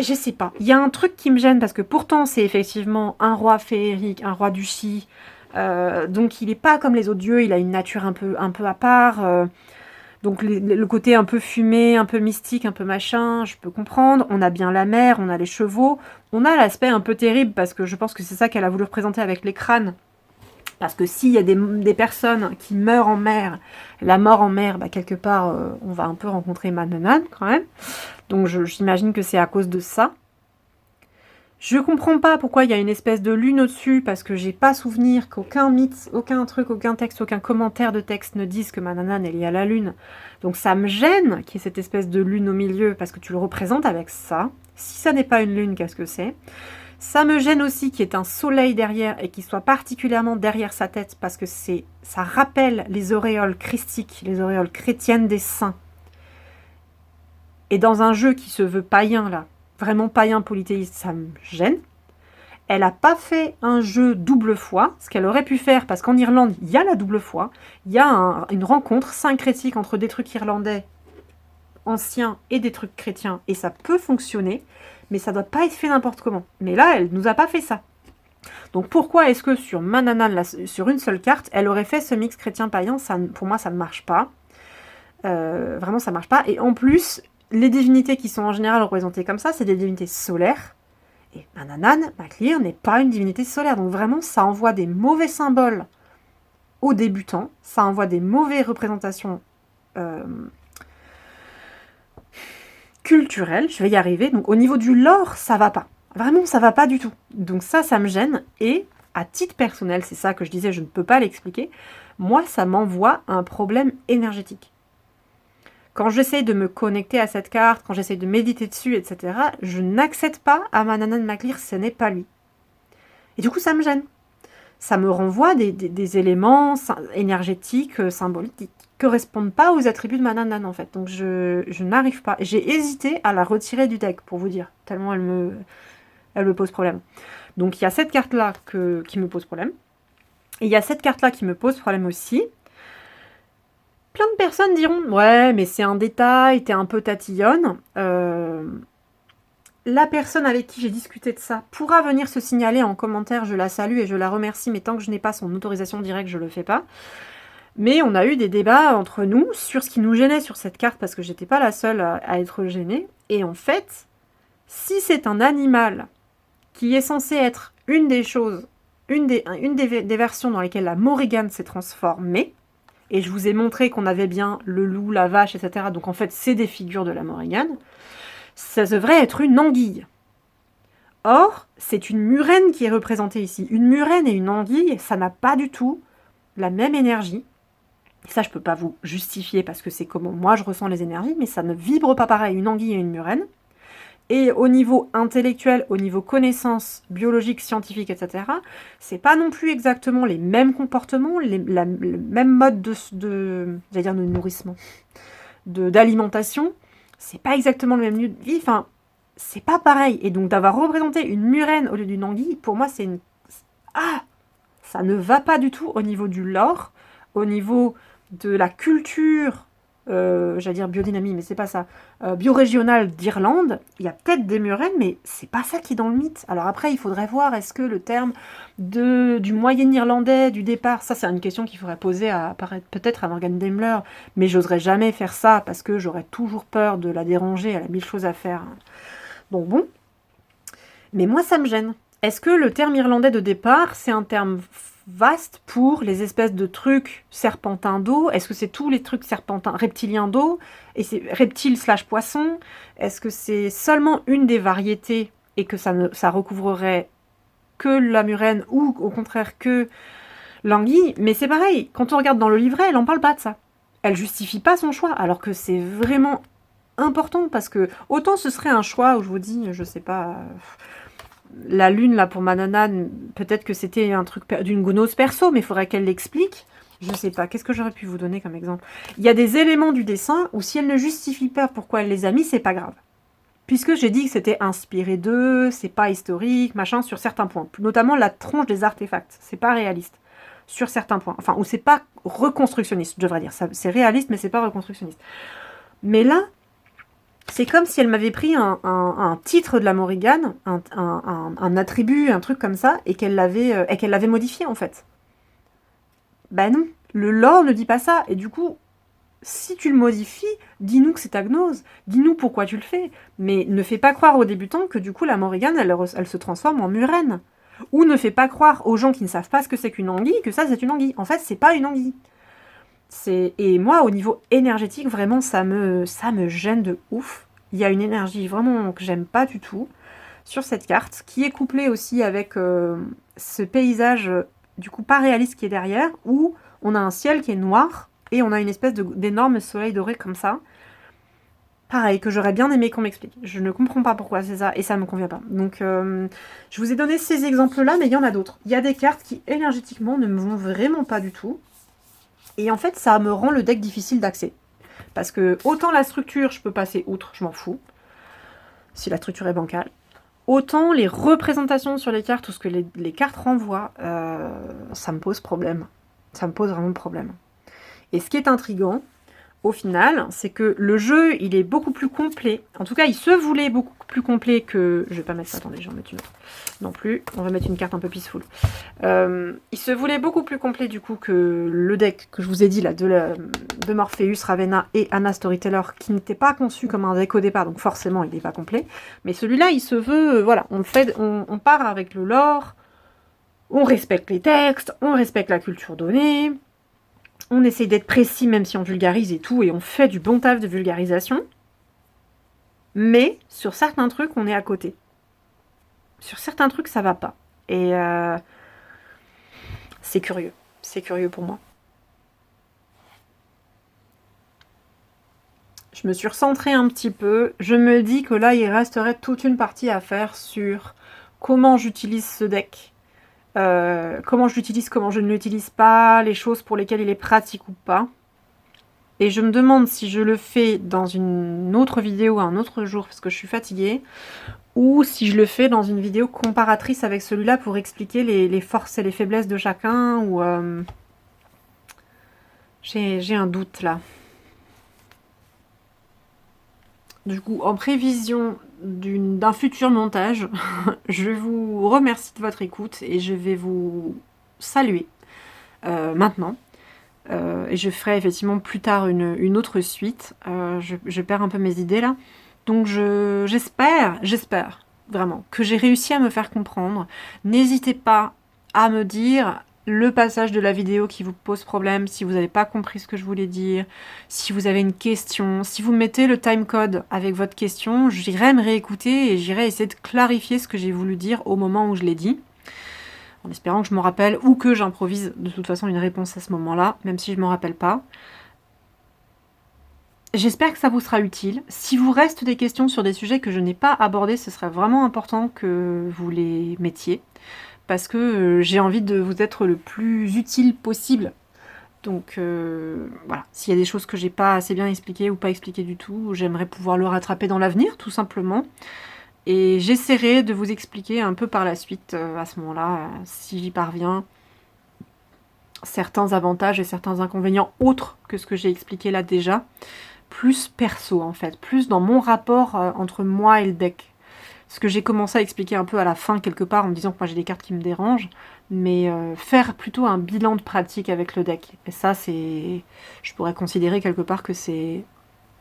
je sais pas, il y a un truc qui me gêne, parce que pourtant, c'est effectivement un roi féerique, un roi du Chi, donc il n'est pas comme les autres dieux, il a une nature un peu à part. Donc le côté un peu fumé, un peu mystique, un peu machin, je peux comprendre. On a bien la mer, on a les chevaux. On a l'aspect un peu terrible parce que je pense que c'est ça qu'elle a voulu représenter avec les crânes. Parce que s'il y a des personnes qui meurent en mer, la mort en mer, quelque part, on va un peu rencontrer Manannan quand même. Donc j'imagine que c'est à cause de ça. Je comprends pas pourquoi il y a une espèce de lune au-dessus, parce que j'ai pas souvenir qu'aucun mythe, aucun truc, aucun texte, aucun commentaire de texte ne dise que ma nanane est liée à la lune. Donc ça me gêne qu'il y ait cette espèce de lune au milieu, parce que tu le représentes avec ça. Si ça n'est pas une lune, qu'est-ce que c'est? Ça me gêne aussi qu'il y ait un soleil derrière et qu'il soit particulièrement derrière sa tête, parce que ça rappelle les auréoles christiques, les auréoles chrétiennes des saints. Et dans un jeu qui se veut païen, là, vraiment païen polythéiste, ça me gêne. Elle n'a pas fait un jeu double foi, ce qu'elle aurait pu faire, parce qu'en Irlande, il y a la double foi, il y a une rencontre syncrétique entre des trucs irlandais anciens et des trucs chrétiens, et ça peut fonctionner, mais ça doit pas être fait n'importe comment. Mais là, elle nous a pas fait ça. Donc pourquoi est-ce que sur Manannan, sur une seule carte, elle aurait fait ce mix chrétien-païen? Pour moi, ça ne marche pas. Vraiment, ça marche pas. Et en plus, les divinités qui sont en général représentées comme ça, c'est des divinités solaires. Et Manannan, MacLear, n'est pas une divinité solaire. Donc vraiment, ça envoie des mauvais symboles aux débutants. Ça envoie des mauvaises représentations culturelles. Je vais y arriver. Donc au niveau du lore, ça va pas. Vraiment, ça va pas du tout. Donc ça me gêne. Et à titre personnel, c'est ça que je disais, je ne peux pas l'expliquer. Moi, ça m'envoie un problème énergétique. Quand j'essaye de me connecter à cette carte, quand j'essaye de méditer dessus, etc., je n'accède pas à Manannan MacLear, ce n'est pas lui. Et du coup, ça me gêne. Ça me renvoie des éléments énergétiques, symboliques, qui ne correspondent pas aux attributs de Manannan, en fait. Donc, je n'arrive pas. J'ai hésité à la retirer du deck, pour vous dire, tellement elle me pose problème. Donc, il y a cette carte-là qui me pose problème. Et il y a cette carte-là qui me pose problème aussi. Plein de personnes diront « Ouais, mais c'est un détail, t'es un peu tatillonne. » La personne avec qui j'ai discuté de ça pourra venir se signaler en commentaire, je la salue et je la remercie, mais tant que je n'ai pas son autorisation directe, je le fais pas. Mais on a eu des débats entre nous sur ce qui nous gênait sur cette carte, parce que j'étais pas la seule à être gênée. Et en fait, si c'est un animal qui est censé être une des choses, une des versions dans lesquelles la Morrigan s'est transformée, et je vous ai montré qu'on avait bien le loup, la vache, etc. Donc en fait, c'est des figures de la Morrigan. Ça devrait être une anguille. Or, c'est une murène qui est représentée ici. Une murène et une anguille, ça n'a pas du tout la même énergie. Et ça, je ne peux pas vous justifier parce que c'est comment moi je ressens les énergies, mais ça ne vibre pas pareil, une anguille et une murène. Et au niveau intellectuel, au niveau connaissances biologiques, scientifiques, etc., c'est pas non plus exactement les mêmes comportements, le même mode j'allais dire de nourrissement, d'alimentation. C'est pas exactement le même lieu de vie. Enfin, c'est pas pareil. Et donc d'avoir représenté une murène au lieu d'une anguille, pour moi, c'est une... Ah, ça ne va pas du tout au niveau du lore, au niveau de la culture... j'allais dire biodynamie, mais c'est pas ça, biorégionale d'Irlande, il y a peut-être des murènes, mais c'est pas ça qui est dans le mythe. Alors après, il faudrait voir, est-ce que le terme du moyen irlandais, du départ, ça c'est une question qu'il faudrait poser peut-être à Morgan Daimler, mais j'oserais jamais faire ça, parce que j'aurais toujours peur de la déranger, elle a mille choses à faire. Donc bon, mais moi ça me gêne. Est-ce que le terme irlandais de départ, c'est un terme vaste pour les espèces de trucs serpentins d'eau? Est-ce que c'est tous les trucs serpentins, reptiliens d'eau? Et c'est reptile / poisson? Est-ce que c'est seulement une des variétés et que ça recouvrerait que la murène ou au contraire que l'anguille? Mais c'est pareil, quand on regarde dans le livret, elle en parle pas de ça. Elle justifie pas son choix, alors que c'est vraiment important, parce que autant ce serait un choix où je vous dis, je sais pas... La lune, là, pour Manannan, peut-être que c'était un truc d'une gnose perso, mais il faudrait qu'elle l'explique. Je sais pas, qu'est-ce que j'aurais pu vous donner comme exemple? Il y a des éléments du dessin où si elle ne justifie pas pourquoi elle les a mis, c'est pas grave. Puisque j'ai dit que c'était inspiré d'eux, c'est pas historique, machin, sur certains points. Notamment la tronche des artefacts, c'est pas réaliste. Sur certains points. Enfin, ou c'est pas reconstructionniste, je devrais dire. C'est réaliste, mais c'est pas reconstructionniste. Mais là... C'est comme si elle m'avait pris un titre de la Morrigan, un attribut, un truc comme ça, et qu'elle l'avait modifié, en fait. Ben non, le lore ne dit pas ça. Et du coup, si tu le modifies, dis-nous que c'est ta gnose. Dis-nous pourquoi tu le fais. Mais ne fais pas croire aux débutants que du coup, la Morrigan, elle se transforme en murène. Ou ne fais pas croire aux gens qui ne savent pas ce que c'est qu'une anguille, que ça, c'est une anguille. En fait, c'est pas une anguille. Et moi, au niveau énergétique, vraiment, ça me gêne de ouf. Il y a une énergie vraiment que j'aime pas du tout. sur cette carte, qui est couplée aussi avec ce paysage, du coup pas réaliste qui est derrière, où on a un ciel qui est noir, et on a une espèce d'énorme soleil doré comme ça. Pareil, que j'aurais bien aimé qu'on m'explique. Je ne comprends pas pourquoi c'est ça, et ça me convient pas. Donc, je vous ai donné ces exemples-là, mais il y en a d'autres. Il y a des cartes qui, énergétiquement, ne me vont vraiment pas du tout. Et en fait, ça me rend le deck difficile d'accès. Parce que, autant la structure, je peux passer outre, je m'en fous. Si la structure est bancale. Autant les représentations sur les cartes, ou ce que les cartes renvoient, ça me pose problème. Ça me pose vraiment problème. Et ce qui est intriguant, au final, c'est que le jeu, il est beaucoup plus complet. En tout cas, il se voulait beaucoup plus complet que... Je vais pas mettre ça, attendez, j'en mets une autre. Non plus, on va mettre une carte un peu peaceful. Il se voulait beaucoup plus complet, du coup, que le deck que je vous ai dit, là, de Morpheus, Ravenna et Anna Storyteller, qui n'était pas conçu comme un deck au départ, donc forcément, il n'est pas complet. Mais celui-là, il se veut... voilà, on part avec le lore, on respecte les textes, on respecte la culture donnée... On essaye d'être précis même si on vulgarise et tout, et on fait du bon taf de vulgarisation. Mais sur certains trucs, on est à côté. Sur certains trucs, ça va pas. Et c'est curieux. C'est curieux pour moi. Je me suis recentrée un petit peu. Je me dis que là, il resterait toute une partie à faire sur comment j'utilise ce deck. Comment je l'utilise, comment je ne l'utilise pas, les choses pour lesquelles il est pratique ou pas. Et je me demande si je le fais dans une autre vidéo un autre jour parce que je suis fatiguée, ou si je le fais dans une vidéo comparatrice avec celui-là pour expliquer les forces et les faiblesses de chacun, ou j'ai un doute là. Du coup, en prévision d'un futur montage, je vous remercie de votre écoute et je vais vous saluer maintenant. Et je ferai effectivement plus tard une autre suite. Je perds un peu mes idées là. Donc j'espère vraiment que j'ai réussi à me faire comprendre. N'hésitez pas à me dire le passage de la vidéo qui vous pose problème, si vous n'avez pas compris ce que je voulais dire, si vous avez une question, si vous mettez le timecode avec votre question, j'irai me réécouter et j'irai essayer de clarifier ce que j'ai voulu dire au moment où je l'ai dit, en espérant que je m'en rappelle ou que j'improvise de toute façon une réponse à ce moment-là, même si je ne m'en rappelle pas. J'espère que ça vous sera utile. Si vous reste des questions sur des sujets que je n'ai pas abordés, ce serait vraiment important que vous les mettiez, parce que j'ai envie de vous être le plus utile possible. Donc voilà, s'il y a des choses que j'ai pas assez bien expliquées ou pas expliquées du tout, j'aimerais pouvoir le rattraper dans l'avenir, tout simplement. Et j'essaierai de vous expliquer un peu par la suite, à ce moment-là, si j'y parviens, certains avantages et certains inconvénients autres que ce que j'ai expliqué là déjà, plus perso en fait, plus dans mon rapport entre moi et le deck. Ce que j'ai commencé à expliquer un peu à la fin quelque part en me disant que moi j'ai des cartes qui me dérangent, mais faire plutôt un bilan de pratique avec le deck. Et ça c'est... je pourrais considérer quelque part que c'est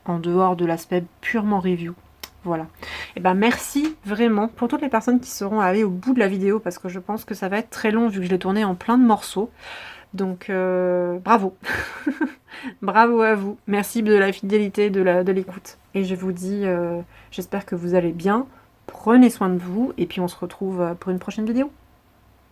en dehors de l'aspect purement review. Voilà. Et ben merci vraiment pour toutes les personnes qui seront allées au bout de la vidéo, parce que je pense que ça va être très long vu que je l'ai tourné en plein de morceaux. Donc bravo. Bravo à vous. Merci de la fidélité, de l'écoute. Et je vous dis, j'espère que vous allez bien. Prenez soin de vous et puis on se retrouve pour une prochaine vidéo.